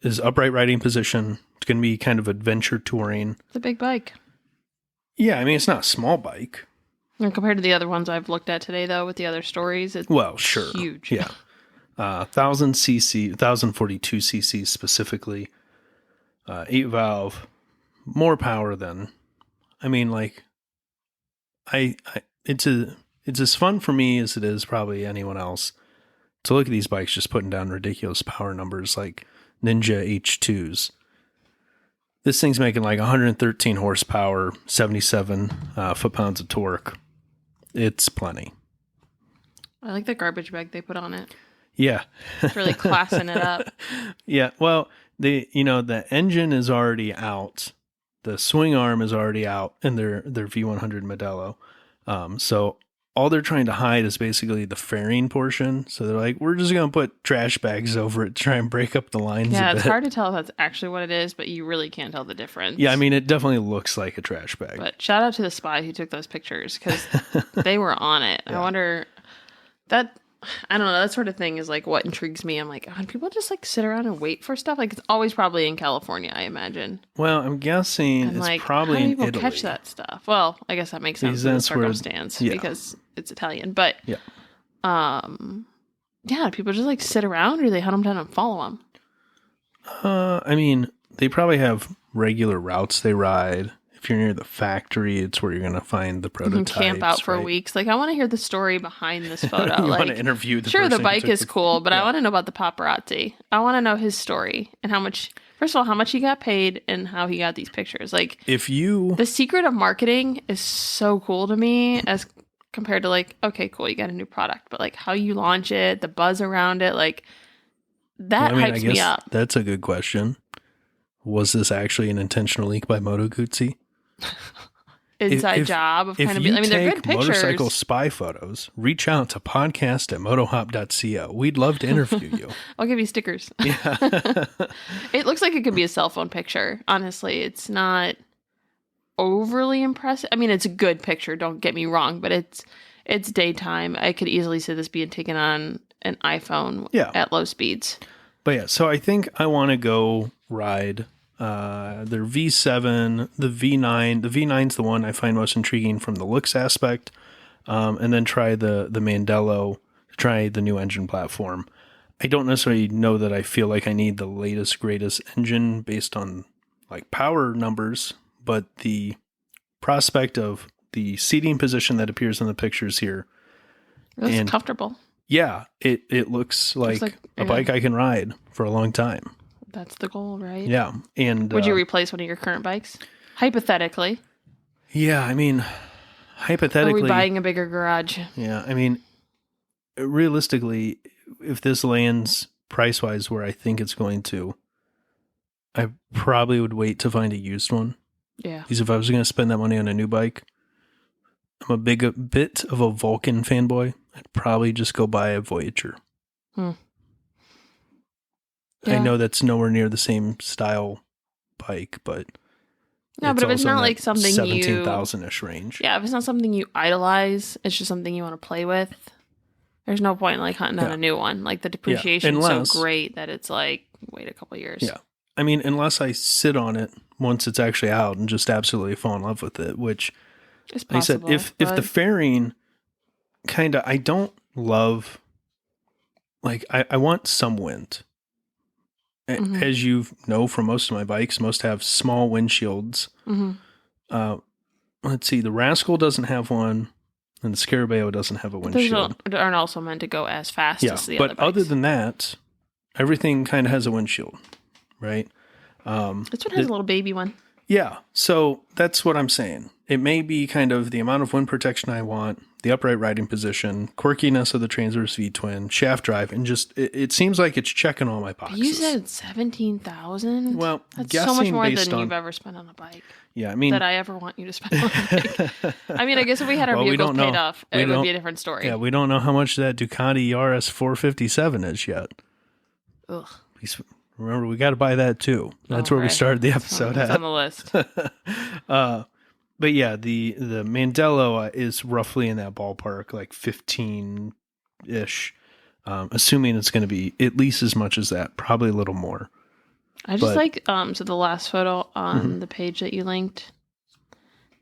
[SPEAKER 2] is upright riding position. It's going to be kind of adventure touring.
[SPEAKER 3] It's a big bike.
[SPEAKER 2] Yeah, I mean, it's not a small bike.
[SPEAKER 3] And compared to the other ones I've looked at today, though, with the other stories, it's huge.
[SPEAKER 2] Yeah. 1042 cc specifically. 8-valve. More power than... I mean, it's as fun for me as it is probably anyone else to look at these bikes just putting down ridiculous power numbers like Ninja H2s. This thing's making 113 horsepower, 77 foot-pounds of torque. It's plenty.
[SPEAKER 3] I like the garbage bag they put on it.
[SPEAKER 2] Yeah.
[SPEAKER 3] It's really classing it up.
[SPEAKER 2] Yeah. Well, the engine is already out. The swing arm is already out in their V100 Modelo. So all they're trying to hide is basically the fairing portion. So they're like, we're just going to put trash bags over it to try and break up the lines a bit.
[SPEAKER 3] Yeah, it's hard to tell if that's actually what it is, but you really can't tell the difference.
[SPEAKER 2] Yeah, I mean, it definitely looks like a trash bag.
[SPEAKER 3] But shout out to the spy who took those pictures, because they were on it. Yeah. I wonder, I don't know, that sort of thing is what intrigues me. I'm like, oh, people just sit around and wait for stuff? It's always probably in California, I imagine.
[SPEAKER 2] Well, I'm guessing it's probably in Italy. How do people
[SPEAKER 3] catch that stuff? Well, I guess that makes sense in the circumstance because it's Italian. But yeah, people just sit around, or they hunt them down and follow them.
[SPEAKER 2] I mean, they probably have regular routes they ride. If you're near the factory, it's where you're going to find the prototypes.
[SPEAKER 3] You can camp out for weeks. I want to hear the story behind this photo.
[SPEAKER 2] You want to interview the
[SPEAKER 3] person.
[SPEAKER 2] Sure,
[SPEAKER 3] the bike is cool, but I want to know about the paparazzi. I want to know his story and how much, first of all, how much he got paid and how he got these pictures. The secret of marketing is so cool to me as compared to okay, cool, you got a new product, but how you launch it, the buzz around it, that hypes me up.
[SPEAKER 2] That's a good question. Was this actually an intentional leak by Moto Guzzi?
[SPEAKER 3] Inside job of kind of they're good pictures.
[SPEAKER 2] Motorcycle spy photos, reach out to podcast@motohop.co. We'd love to interview you.
[SPEAKER 3] I'll give you stickers.
[SPEAKER 2] Yeah.
[SPEAKER 3] It looks like it could be a cell phone picture. Honestly, it's not overly impressive. I mean, it's a good picture, don't get me wrong, but it's daytime. I could easily see this being taken on an iPhone at low speeds.
[SPEAKER 2] But yeah, so I think I want to go ride their V7, the V9. The V9's the one I find most intriguing from the looks aspect, and then try the Mandello, try the new engine platform. I don't necessarily know that I feel like I need the latest, greatest engine based on like power numbers, but the prospect of the seating position that appears in the pictures here,
[SPEAKER 3] It was
[SPEAKER 2] And-
[SPEAKER 3] comfortable.
[SPEAKER 2] yeah, it looks like a
[SPEAKER 3] yeah.
[SPEAKER 2] bike I can ride for a long time.
[SPEAKER 3] That's the goal, right?
[SPEAKER 2] Yeah, and
[SPEAKER 3] Would you replace one of your current bikes? Hypothetically.
[SPEAKER 2] yeah, I mean,
[SPEAKER 3] Are
[SPEAKER 2] hypothetically,
[SPEAKER 3] we buying a bigger garage?
[SPEAKER 2] yeah, I mean, realistically, if this lands price wise where I think it's going to, I probably would wait to find a used one.
[SPEAKER 3] Yeah.
[SPEAKER 2] Because if I was going to spend that money on a new bike, I'm a bit of a Vulcan fanboy. I'd probably just go buy a Voyager. I
[SPEAKER 3] Yeah.
[SPEAKER 2] know that's nowhere near the same style bike, but
[SPEAKER 3] No, but if it's
[SPEAKER 2] also in
[SPEAKER 3] not
[SPEAKER 2] that
[SPEAKER 3] like something
[SPEAKER 2] 17,000-ish range.
[SPEAKER 3] Yeah, if it's not something you idolize, it's just something you want to play with. There's no point in like hunting down
[SPEAKER 2] Yeah.
[SPEAKER 3] a new one. Like the depreciation is
[SPEAKER 2] unless-
[SPEAKER 3] so great that it's like wait a couple years.
[SPEAKER 2] Yeah. I mean, unless I sit on it once it's actually out and just absolutely fall in love with it, which,
[SPEAKER 3] It's
[SPEAKER 2] like I said,
[SPEAKER 3] possible.
[SPEAKER 2] if the
[SPEAKER 3] but-
[SPEAKER 2] fairing kind of, I don't love, like, I want some wind.
[SPEAKER 3] Mhm.
[SPEAKER 2] As you know from most of my bikes, most have small windshields.
[SPEAKER 3] Mhm.
[SPEAKER 2] Let's see, the Rascal doesn't have one, and the Scarabeo doesn't have a
[SPEAKER 3] Those
[SPEAKER 2] windshield.
[SPEAKER 3] aren't also meant to go as fast
[SPEAKER 2] Yeah,
[SPEAKER 3] as the
[SPEAKER 2] but
[SPEAKER 3] other
[SPEAKER 2] other
[SPEAKER 3] bikes.
[SPEAKER 2] than that, everything kind of has a windshield, right?
[SPEAKER 3] This one has a little baby one.
[SPEAKER 2] Yeah, so that's what I'm saying. It may be kind of the amount of wind protection I want, the upright riding position, quirkiness of the transverse V-twin, shaft drive, and just it seems like it's checking all my boxes.
[SPEAKER 3] You said 17,000.
[SPEAKER 2] Well,
[SPEAKER 3] That's so much
[SPEAKER 2] guessing
[SPEAKER 3] more
[SPEAKER 2] based
[SPEAKER 3] than
[SPEAKER 2] on-
[SPEAKER 3] you've ever spent on a bike.
[SPEAKER 2] Yeah, I mean,
[SPEAKER 3] That I ever want you to spend on a bike. I mean, I guess if we had our
[SPEAKER 2] Well, we
[SPEAKER 3] vehicles
[SPEAKER 2] don't
[SPEAKER 3] paid
[SPEAKER 2] know.
[SPEAKER 3] off,
[SPEAKER 2] We
[SPEAKER 3] it would
[SPEAKER 2] don't-
[SPEAKER 3] be a different story.
[SPEAKER 2] yeah, we don't know how much that Ducati RS 457 is yet.
[SPEAKER 3] Ugh.
[SPEAKER 2] Remember, we got to buy that too. That's where we
[SPEAKER 3] Okay.
[SPEAKER 2] started the
[SPEAKER 3] It's
[SPEAKER 2] episode
[SPEAKER 3] on
[SPEAKER 2] at.
[SPEAKER 3] the list.
[SPEAKER 2] But yeah, the Mandello is roughly in that ballpark, like 15-ish, assuming it's going to be at least as much as that, probably a little more.
[SPEAKER 3] I just
[SPEAKER 2] But-
[SPEAKER 3] like so the last photo on the page that you linked.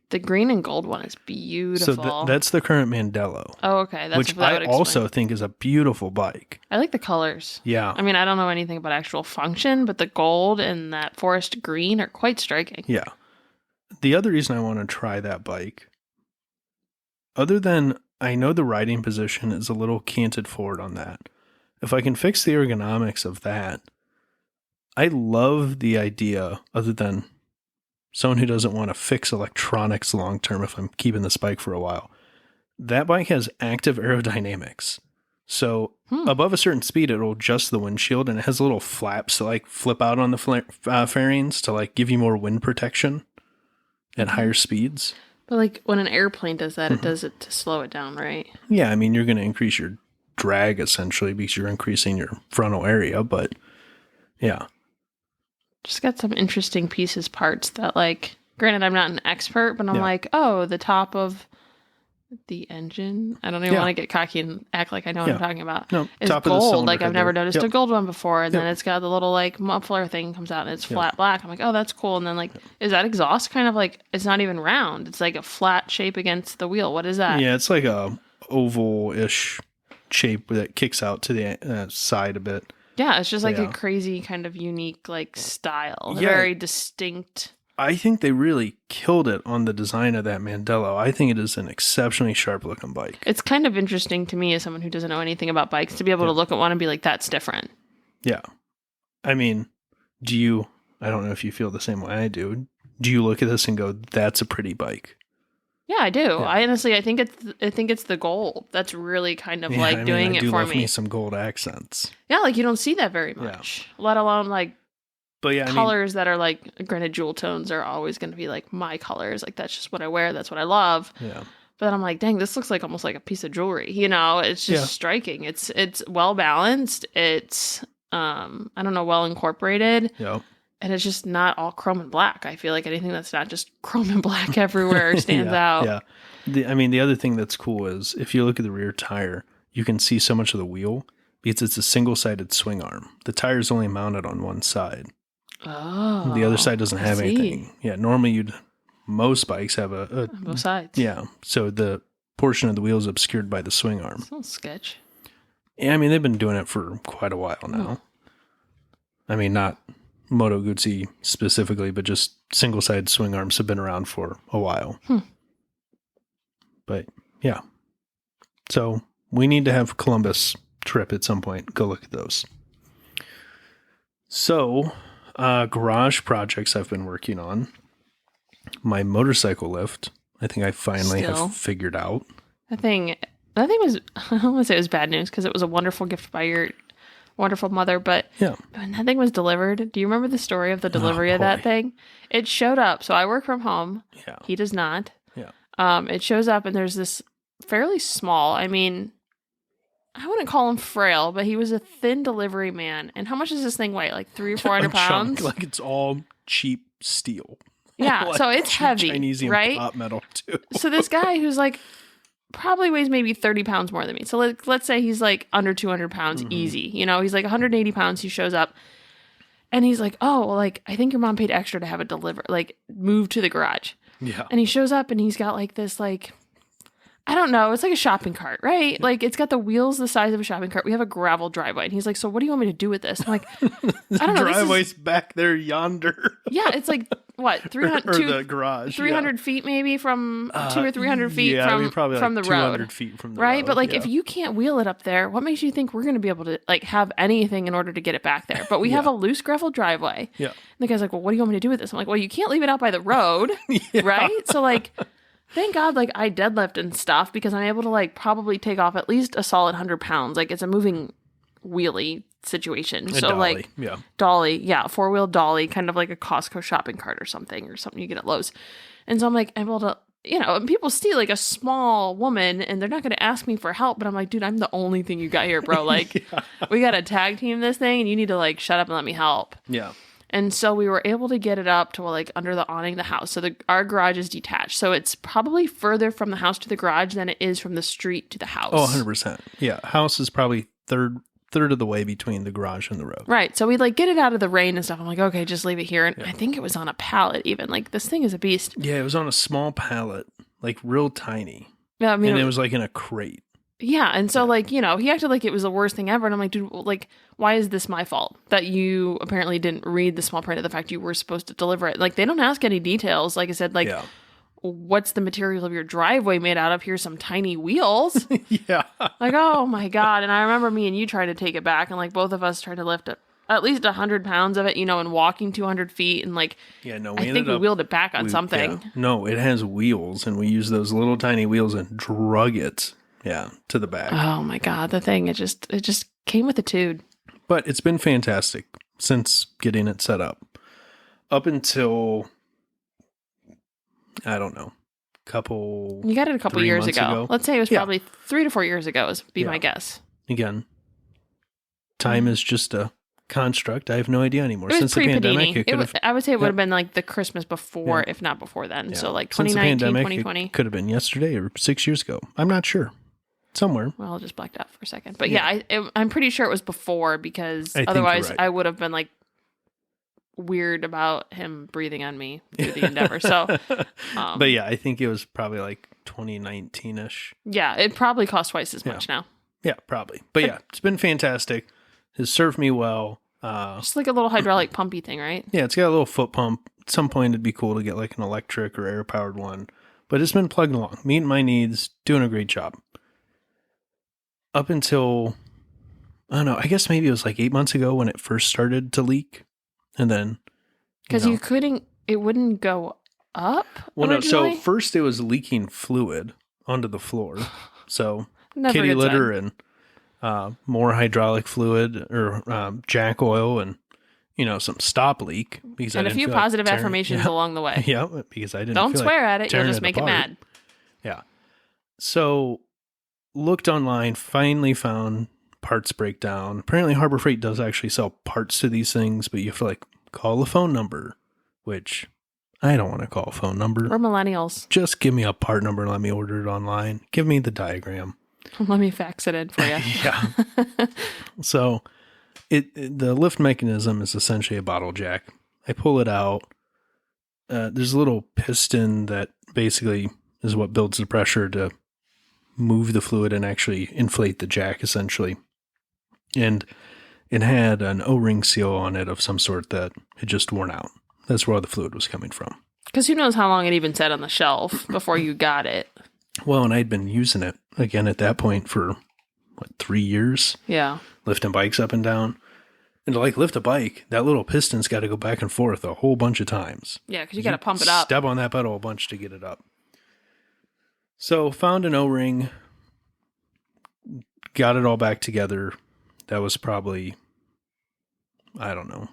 [SPEAKER 3] The green and gold one is beautiful.
[SPEAKER 2] So that's the current Mandello,
[SPEAKER 3] oh, okay. That's
[SPEAKER 2] which
[SPEAKER 3] that
[SPEAKER 2] I
[SPEAKER 3] would explain.
[SPEAKER 2] also think is a beautiful bike.
[SPEAKER 3] I like the colors.
[SPEAKER 2] Yeah.
[SPEAKER 3] I mean, I don't know anything about actual function, but the gold and that forest green are quite striking.
[SPEAKER 2] Yeah. The other reason I want to try that bike, other than I know the riding position is a little canted forward on that. If I can fix the ergonomics of that, I love the idea, other than someone who doesn't want to fix electronics long term if I'm keeping this bike for a while. That bike has active aerodynamics. So above a certain speed, it'll adjust the windshield, and it has little flaps to like flip out on the fairings to like give you more wind protection at higher speeds.
[SPEAKER 3] But like when an airplane does that,
[SPEAKER 2] Mm-hmm.
[SPEAKER 3] it does it to slow it down, right?
[SPEAKER 2] Yeah, I mean, you're going to increase your drag essentially because you're increasing your frontal area, but yeah.
[SPEAKER 3] Just got some interesting pieces, parts that like, granted, I'm not an expert, but I'm
[SPEAKER 2] Yeah.
[SPEAKER 3] like, oh, the top of the engine. I don't even
[SPEAKER 2] Yeah.
[SPEAKER 3] want to get cocky and act like I know what
[SPEAKER 2] Yeah.
[SPEAKER 3] I'm talking about.
[SPEAKER 2] No,
[SPEAKER 3] It's
[SPEAKER 2] top of the
[SPEAKER 3] gold.
[SPEAKER 2] cylinder
[SPEAKER 3] Like I've
[SPEAKER 2] head
[SPEAKER 3] never
[SPEAKER 2] there.
[SPEAKER 3] noticed
[SPEAKER 2] Yep.
[SPEAKER 3] a gold one before. And then
[SPEAKER 2] Yep.
[SPEAKER 3] it's got the little like muffler thing comes out and it's flat black. I'm like, oh, that's cool. And then like, is that exhaust kind of like, it's not even round. It's like a flat shape against the wheel. What is that?
[SPEAKER 2] Yeah, it's like a oval-ish shape that kicks out to the side a bit.
[SPEAKER 3] Yeah, it's just like
[SPEAKER 2] Yeah.
[SPEAKER 3] a crazy kind of unique like style.
[SPEAKER 2] Yeah.
[SPEAKER 3] Very distinct.
[SPEAKER 2] I think they really killed it on the design of that Mandello. I think it is an exceptionally sharp-looking bike.
[SPEAKER 3] It's kind of interesting to me as someone who doesn't know anything about bikes to be able to look at one and be like, that's different.
[SPEAKER 2] Yeah. I mean, I don't know if you feel the same way I do. Do you look at this and go, that's a pretty bike?
[SPEAKER 3] Yeah, I do. I honestly, I think it's the gold that's really kind of
[SPEAKER 2] Yeah,
[SPEAKER 3] like
[SPEAKER 2] I mean,
[SPEAKER 3] doing
[SPEAKER 2] I
[SPEAKER 3] it
[SPEAKER 2] do
[SPEAKER 3] for
[SPEAKER 2] love
[SPEAKER 3] me.
[SPEAKER 2] some gold accents.
[SPEAKER 3] Yeah, like you don't see that very much, let alone like
[SPEAKER 2] But yeah, I mean,
[SPEAKER 3] colors that are like, granted, jewel tones are always going to be like my colors. Like that's just what I wear. That's what I love.
[SPEAKER 2] yeah.
[SPEAKER 3] But then I'm like, dang, this looks like almost like a piece of jewelry. You know, it's just
[SPEAKER 2] Yeah.
[SPEAKER 3] striking. It's well balanced. It's I don't know, well incorporated.
[SPEAKER 2] Yep.
[SPEAKER 3] And it's just not all chrome and black. I feel like anything that's not just chrome and black everywhere stands
[SPEAKER 2] Yeah,
[SPEAKER 3] out.
[SPEAKER 2] Yeah. The other thing that's cool is if you look at the rear tire, you can see so much of the wheel because it's a single-sided swing arm. The tire is only mounted on one side.
[SPEAKER 3] Oh.
[SPEAKER 2] The other side doesn't
[SPEAKER 3] I
[SPEAKER 2] have
[SPEAKER 3] see.
[SPEAKER 2] anything. Yeah, normally most bikes have a
[SPEAKER 3] On both sides.
[SPEAKER 2] yeah. So the portion of the wheel is obscured by the swing arm.
[SPEAKER 3] It's a little sketch.
[SPEAKER 2] Yeah, I mean, they've been doing it for quite a while now. I mean, not Moto Guzzi specifically, but just single-side swing arms have been around for a while. But yeah. So we need to have Columbus trip at some point. Go look at those. So, garage projects I've been working on. My motorcycle lift, I think I finally have figured out.
[SPEAKER 3] That thing was, I don't want to say it was bad news because it was a wonderful gift by your wonderful mother, but
[SPEAKER 2] Yeah.
[SPEAKER 3] when that thing was delivered, do you remember the story of the delivery of that thing? It showed up. So I work from home.
[SPEAKER 2] Yeah.
[SPEAKER 3] He does not.
[SPEAKER 2] Yeah.
[SPEAKER 3] It shows up and there's this fairly small, I mean, I wouldn't call him frail, but he was a thin delivery man. And how much does this thing weigh? Like 300 or 400 pounds?
[SPEAKER 2] Like it's all cheap steel.
[SPEAKER 3] Yeah.
[SPEAKER 2] Like
[SPEAKER 3] So it's heavy,
[SPEAKER 2] Chinese
[SPEAKER 3] right?
[SPEAKER 2] pop metal too.
[SPEAKER 3] So this guy who's like probably weighs maybe 30 pounds more than me. So let's say he's like under 200 pounds easy. You know, he's like 180 pounds. He shows up and he's like, oh, well, like, I think your mom paid extra to have it delivered, like moved to the garage.
[SPEAKER 2] Yeah.
[SPEAKER 3] And he shows up and he's got like this, like, I don't know. It's like a shopping cart, right? Like it's got the wheels the size of a shopping cart. We have a gravel driveway. And he's like, so what do you want me to do with this? I'm like, I don't know.
[SPEAKER 2] Driveway's back there yonder.
[SPEAKER 3] Yeah, it's like, what, 300,
[SPEAKER 2] or the garage.
[SPEAKER 3] 300 feet maybe from 200 or 300 feet
[SPEAKER 2] yeah,
[SPEAKER 3] from,
[SPEAKER 2] I mean, probably
[SPEAKER 3] from
[SPEAKER 2] like
[SPEAKER 3] the
[SPEAKER 2] 200
[SPEAKER 3] road.
[SPEAKER 2] feet from the
[SPEAKER 3] right?
[SPEAKER 2] road.
[SPEAKER 3] But like
[SPEAKER 2] yeah.
[SPEAKER 3] if you can't wheel it up there, what makes you think we're going to be able to like have anything in order to get it back there? But we have a loose gravel driveway.
[SPEAKER 2] Yeah.
[SPEAKER 3] And the guy's like, well, what do you want me to do with this? I'm like, well, you can't leave it out by the road, right? So like, thank God, like I deadlift and stuff because I'm able to like probably take off at least a solid 100 pounds. Like it's a moving wheelie situation. So
[SPEAKER 2] dolly,
[SPEAKER 3] like
[SPEAKER 2] yeah.
[SPEAKER 3] dolly, yeah, 4-wheel dolly, kind of like a Costco shopping cart or something you get at Lowe's. And so I'm like able to, you know, and people see like a small woman and they're not going to ask me for help, but I'm like, dude, I'm the only thing you got here, bro. Like we got to tag team this thing and you need to like shut up and let me help.
[SPEAKER 2] Yeah.
[SPEAKER 3] And so we were able to get it up to like under the awning of the house. So our garage is detached. So it's probably further from the house to the garage than it is from the street to the house.
[SPEAKER 2] Oh, 100%. Yeah. House is probably third of the way between the garage and the road.
[SPEAKER 3] Right. So we like get it out of the rain and stuff. I'm like, okay, just leave it here. And I think it was on a pallet even. Like this thing is a beast.
[SPEAKER 2] Yeah, it was on a small pallet, like real tiny.
[SPEAKER 3] Yeah, I mean,
[SPEAKER 2] and it was like in a crate.
[SPEAKER 3] Yeah. And so like, you know, he acted like it was the worst thing ever. And I'm like, dude, like, why is this my fault that you apparently didn't read the small print of the fact you were supposed to deliver it? Like they don't ask any details. Like I said, like, what's the material of your driveway made out of? Here's some tiny wheels.
[SPEAKER 2] Yeah.
[SPEAKER 3] Like, oh my God. And I remember me and you trying to take it back and like both of us tried to lift at least 100 pounds of it, you know, and walking 200 feet. And like,
[SPEAKER 2] yeah, no,
[SPEAKER 3] I think we wheeled it back on something.
[SPEAKER 2] Yeah. No, it has wheels and we use those little tiny wheels and drug it. Yeah, to the back.
[SPEAKER 3] Oh my God, the thing, it just came with a tude.
[SPEAKER 2] But it's been fantastic since getting it set up. Up until, I don't know,
[SPEAKER 3] You got it a couple years ago. Let's say it was probably 3 to 4 years ago, would be my guess.
[SPEAKER 2] Again, time is just a construct. I have no idea anymore.
[SPEAKER 3] It was
[SPEAKER 2] Since the pandemic,
[SPEAKER 3] I would say it would have been like the Christmas before, if not before then. Yeah. So like
[SPEAKER 2] Since
[SPEAKER 3] 2019,
[SPEAKER 2] the pandemic,
[SPEAKER 3] 2020.
[SPEAKER 2] It could have been yesterday or 6 years ago. I'm not sure. Somewhere.
[SPEAKER 3] Well, I just blacked out for a second. But I'm pretty sure it was before because
[SPEAKER 2] I
[SPEAKER 3] otherwise
[SPEAKER 2] right.
[SPEAKER 3] I would have been like weird about him breathing on me through the endeavor. So,
[SPEAKER 2] but yeah, I think it was probably like 2019-ish.
[SPEAKER 3] Yeah, it probably costs twice as much now.
[SPEAKER 2] Yeah, probably. But yeah, it's been fantastic. It's served me well.
[SPEAKER 3] Just like a little hydraulic pumpy thing, right?
[SPEAKER 2] Yeah, it's got a little foot pump. At some point, it'd be cool to get like an electric or air-powered one. But it's been plugging along, meeting my needs, doing a great job. Up until, I don't know, I guess maybe it was like 8 months ago when it first started to leak. And then,
[SPEAKER 3] because it wouldn't go up.
[SPEAKER 2] Well,
[SPEAKER 3] originally?
[SPEAKER 2] no, so first it was leaking fluid onto the floor. So
[SPEAKER 3] Never
[SPEAKER 2] kitty
[SPEAKER 3] good
[SPEAKER 2] litter
[SPEAKER 3] sign.
[SPEAKER 2] and more hydraulic fluid or jack oil and, you know, some stop leak. Because
[SPEAKER 3] and
[SPEAKER 2] I
[SPEAKER 3] a
[SPEAKER 2] didn't
[SPEAKER 3] few
[SPEAKER 2] feel
[SPEAKER 3] positive
[SPEAKER 2] like tearing,
[SPEAKER 3] affirmations along the way.
[SPEAKER 2] Yeah, because I didn't
[SPEAKER 3] Don't
[SPEAKER 2] feel
[SPEAKER 3] swear
[SPEAKER 2] like
[SPEAKER 3] at it. You'll
[SPEAKER 2] tearing
[SPEAKER 3] just make it
[SPEAKER 2] apart.
[SPEAKER 3] mad.
[SPEAKER 2] Yeah. So looked online, finally found parts breakdown. Apparently Harbor Freight does actually sell parts to these things, but you have to like call a phone number, which I don't want to call a phone number.
[SPEAKER 3] We're millennials.
[SPEAKER 2] Just give me a part number and let me order it online. Give me the diagram.
[SPEAKER 3] Let me fax it in for you.
[SPEAKER 2] Yeah. So the lift mechanism is essentially a bottle jack. I pull it out. There's a little piston that basically is what builds the pressure to move the fluid and actually inflate the jack, essentially. And it had an O-ring seal on it of some sort that had just worn out. That's where all the fluid was coming from.
[SPEAKER 3] Because who knows how long it even sat on the shelf before you got it.
[SPEAKER 2] Well, and I'd been using it, again, at that point for, 3 years?
[SPEAKER 3] Yeah.
[SPEAKER 2] Lifting bikes up and down. And to, lift a bike, that little piston's got to go back and forth a whole bunch of times.
[SPEAKER 3] Yeah, because you got to pump it up.
[SPEAKER 2] Step on that pedal a bunch to get it up. So, found an O-ring, got it all back together. That was probably, I don't know,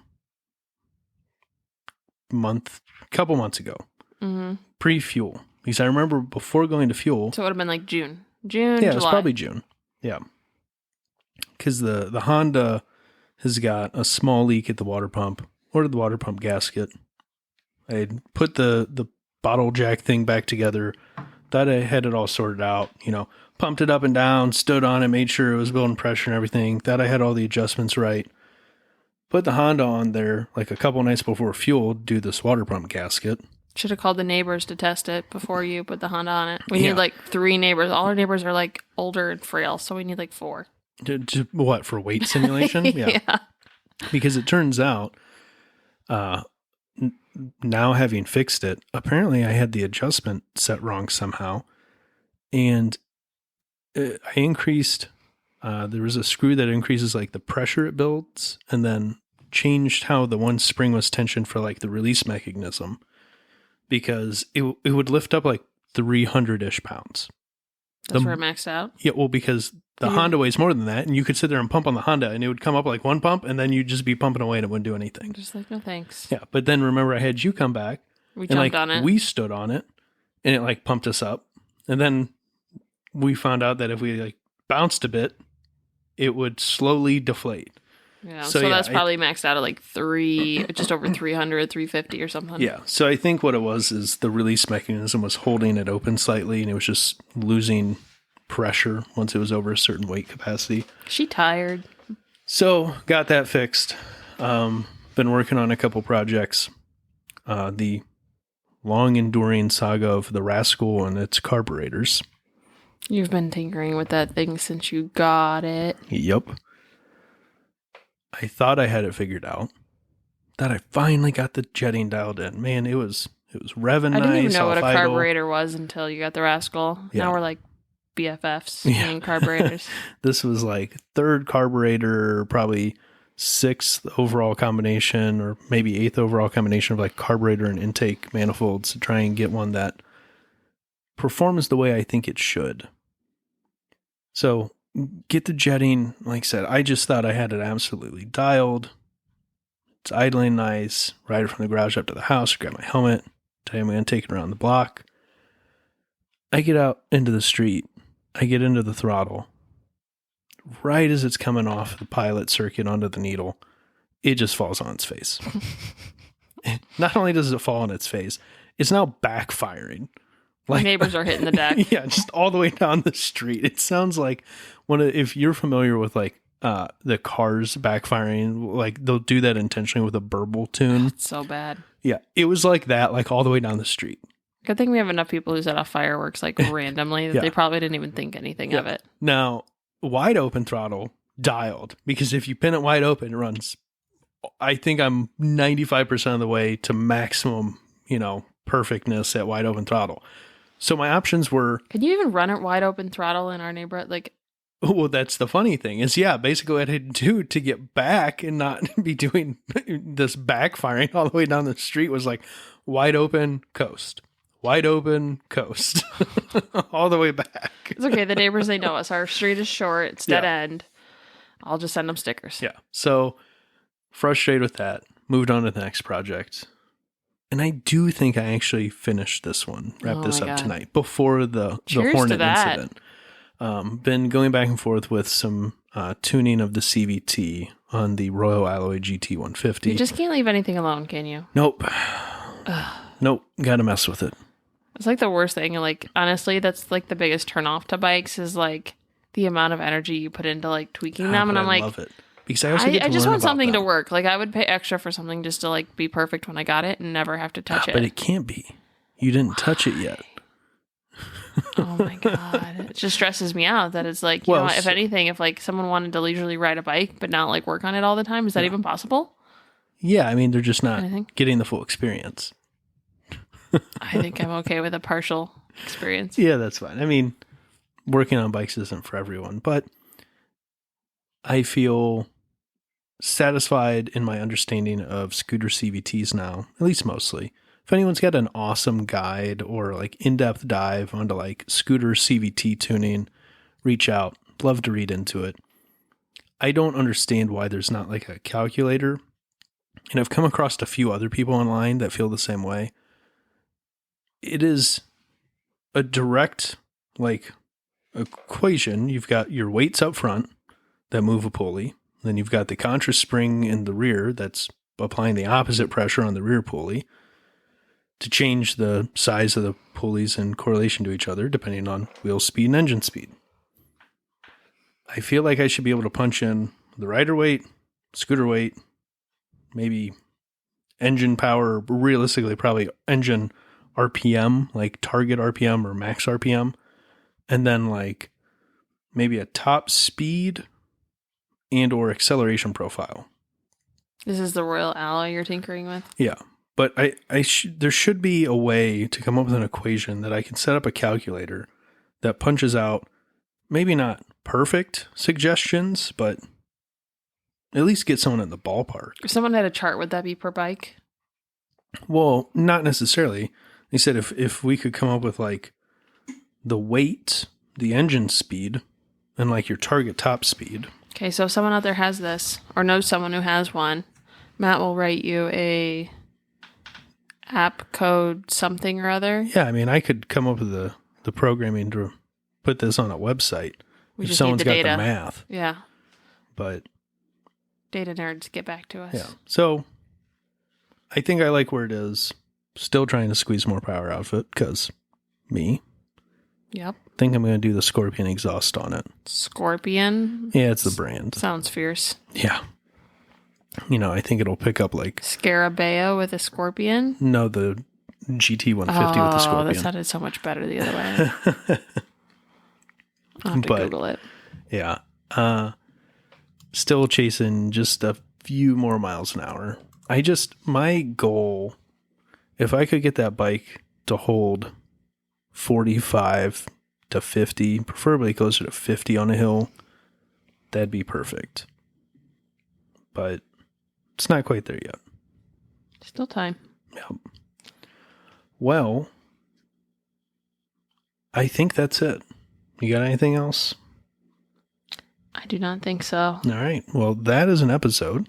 [SPEAKER 2] couple months ago.
[SPEAKER 3] Mm-hmm.
[SPEAKER 2] Pre-fuel. Because I remember before going to fuel.
[SPEAKER 3] So it would have been like June.
[SPEAKER 2] Yeah,
[SPEAKER 3] July.
[SPEAKER 2] it was probably June. Yeah. Because the Honda has got a small leak at the water pump. Ordered the water pump gasket. I had put the bottle jack thing back together. Thought I had it all sorted out. Pumped it up and down, stood on it, made sure it was building pressure and everything. Thought I had all the adjustments right. Put the Honda on there a couple nights before fuel, do this water pump gasket.
[SPEAKER 3] Should have called the neighbors to test it before you put the Honda on it. We need 3 neighbors. All our neighbors are older and frail, so we need 4.
[SPEAKER 2] What, for weight simulation?
[SPEAKER 3] Yeah.
[SPEAKER 2] Because it turns out, now having fixed it, apparently I had the adjustment set wrong somehow. And I increased, there was a screw that increases the pressure it builds, and then changed how the one spring was tensioned for the release mechanism. Because it would lift up 300-ish pounds.
[SPEAKER 3] That's where it maxed out?
[SPEAKER 2] Yeah, well, because the Honda weighs more than that, and you could sit there and pump on the Honda, and it would come up one pump, and then you'd just be pumping away, and it wouldn't do anything.
[SPEAKER 3] Just no thanks.
[SPEAKER 2] Yeah, but then remember, I had you come back.
[SPEAKER 3] We jumped on it.
[SPEAKER 2] We stood on it, and it pumped us up. And then we found out that if we bounced a bit, it would slowly deflate.
[SPEAKER 3] Yeah, so that's probably maxed out at just over 300, 350 or something.
[SPEAKER 2] Yeah, so I think what it was is the release mechanism was holding it open slightly, and it was just losing pressure once it was over a certain weight capacity.
[SPEAKER 3] She tired.
[SPEAKER 2] So got that fixed. Been working on a couple projects. The long enduring saga of the Rascal and its carburetors.
[SPEAKER 3] You've been tinkering with that thing since you got it.
[SPEAKER 2] Yep. I thought I had it figured out. That I finally got the jetting dialed in. Man, it was revving nice.
[SPEAKER 3] I didn't even know what a
[SPEAKER 2] idle.
[SPEAKER 3] Carburetor was until you got the Rascal.
[SPEAKER 2] Yeah.
[SPEAKER 3] Now we're BFFs in carburetors.
[SPEAKER 2] This was 3rd carburetor, probably 6th overall combination, or maybe 8th overall combination of carburetor and intake manifolds to try and get one that performs the way I think it should. So get the jetting. Like I said, I just thought I had it absolutely dialed. It's idling nice. Ride it from the garage up to the house. Grab my helmet. Tell you I'm going to take it around the block. I get out into the street. I get into the throttle. Right as it's coming off the pilot circuit onto the needle, it just falls on its face. Not only does it fall on its face, it's now backfiring.
[SPEAKER 3] Neighbors are hitting the deck.
[SPEAKER 2] Yeah, just all the way down the street. It sounds like if you're familiar with the cars backfiring, they'll do that intentionally with a burble tune.
[SPEAKER 3] It's so bad.
[SPEAKER 2] Yeah, it was like that, all the way down the street.
[SPEAKER 3] Good thing we have enough people who set off fireworks randomly that
[SPEAKER 2] Yeah.
[SPEAKER 3] they probably didn't even think anything of it.
[SPEAKER 2] Now, wide open throttle dialed, because if you pin it wide open, it runs, I think I'm 95% of the way to maximum, perfectness at wide open throttle. So my options were...
[SPEAKER 3] Could you even run it wide open throttle in our neighborhood?
[SPEAKER 2] Well, that's the funny thing is, basically what I had to do to get back and not be doing this backfiring all the way down the street was wide open coast. Wide open coast. All the way back.
[SPEAKER 3] It's okay. The neighbors, they know us. Our street is short. It's dead end. I'll just send them stickers.
[SPEAKER 2] Yeah. So frustrated with that. Moved on to the next project. And I do think I actually finished this one. Wrap this up tonight before the Hornet incident. Been going back and forth with some tuning of the CVT on the Royal Alloy GT150.
[SPEAKER 3] You just can't leave anything alone, can you?
[SPEAKER 2] Nope. Nope. Gotta mess with it.
[SPEAKER 3] It's the worst thing. Honestly, that's the biggest turnoff to bikes is the amount of energy you put into tweaking them. And
[SPEAKER 2] I love it. Because I also get to
[SPEAKER 3] I just
[SPEAKER 2] learn
[SPEAKER 3] want
[SPEAKER 2] about
[SPEAKER 3] something
[SPEAKER 2] them.
[SPEAKER 3] to work. I would pay extra for something just to be perfect when I got it and never have to touch it.
[SPEAKER 2] But it can't be. You didn't touch it yet.
[SPEAKER 3] Oh my God. It just stresses me out that it's like, you
[SPEAKER 2] Well,
[SPEAKER 3] know, if
[SPEAKER 2] so-
[SPEAKER 3] anything, if like someone wanted to leisurely ride a bike but not like work on it all the time, is that even possible?
[SPEAKER 2] Yeah, I mean, they're just not
[SPEAKER 3] Anything?
[SPEAKER 2] getting the full experience.
[SPEAKER 3] I think I'm okay with a partial experience.
[SPEAKER 2] Yeah, that's fine. I mean, working on bikes isn't for everyone, but I feel satisfied in my understanding of scooter CVTs now, at least mostly. If anyone's got an awesome guide or like in-depth dive onto like scooter CVT tuning, reach out. Love to read into it. I don't understand why there's not like a calculator. And I've come across a few other people online that feel the same way. It is a direct like equation. You've got your weights up front that move a pulley. Then you've got the contra spring in the rear that's applying the opposite pressure on the rear pulley to change the size of the pulleys in correlation to each other, depending on wheel speed and engine speed. I feel like I should be able to punch in the rider weight, scooter weight, maybe engine power, realistically, probably engine RPM, like target RPM or max RPM, and then like maybe a top speed and or acceleration profile.
[SPEAKER 3] This is the Royal Alloy you're tinkering with?
[SPEAKER 2] Yeah. But there should be a way to come up with an equation that I can set up a calculator that punches out maybe not perfect suggestions, but at least get someone in the ballpark.
[SPEAKER 3] If someone had a chart, would that be per bike?
[SPEAKER 2] Well, not necessarily. They said if we could come up with like the weight, the engine speed, and like your target top speed.
[SPEAKER 3] Okay, so if someone out there has this or knows someone who has one, Matt will write you a app code something or other.
[SPEAKER 2] Yeah, I mean, I could come up with the programming to put this on a website
[SPEAKER 3] We
[SPEAKER 2] if
[SPEAKER 3] just
[SPEAKER 2] someone's
[SPEAKER 3] need the
[SPEAKER 2] got
[SPEAKER 3] data.
[SPEAKER 2] the math.
[SPEAKER 3] Yeah.
[SPEAKER 2] But
[SPEAKER 3] Data nerds, get back to us.
[SPEAKER 2] yeah, so I think I like where it is. Still trying to squeeze more power out of it because me.
[SPEAKER 3] Yep.
[SPEAKER 2] Think I'm going to do the Scorpion exhaust on it.
[SPEAKER 3] Scorpion.
[SPEAKER 2] Yeah, it's the brand.
[SPEAKER 3] Sounds fierce.
[SPEAKER 2] Yeah. You know, I think it'll pick up like
[SPEAKER 3] Scarabeo with a scorpion.
[SPEAKER 2] no, the GT 150 with the
[SPEAKER 3] Oh,
[SPEAKER 2] Scorpion.
[SPEAKER 3] that sounded so much better the other way. I'll have to
[SPEAKER 2] But-
[SPEAKER 3] Google it.
[SPEAKER 2] Yeah. Still chasing just a few more miles an hour. My goal, if I could get that bike to hold 45 to 50, preferably closer to 50 on a hill, that'd be perfect. But it's not quite there yet.
[SPEAKER 3] Still time.
[SPEAKER 2] Yep. Well, I think that's it. You got anything else?
[SPEAKER 3] I do not think so.
[SPEAKER 2] All right. Well, that is an episode.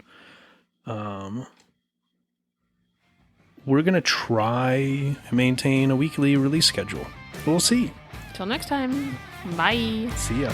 [SPEAKER 2] We're going to try and maintain a weekly release schedule. We'll see.
[SPEAKER 3] Till next time. Bye.
[SPEAKER 2] See ya.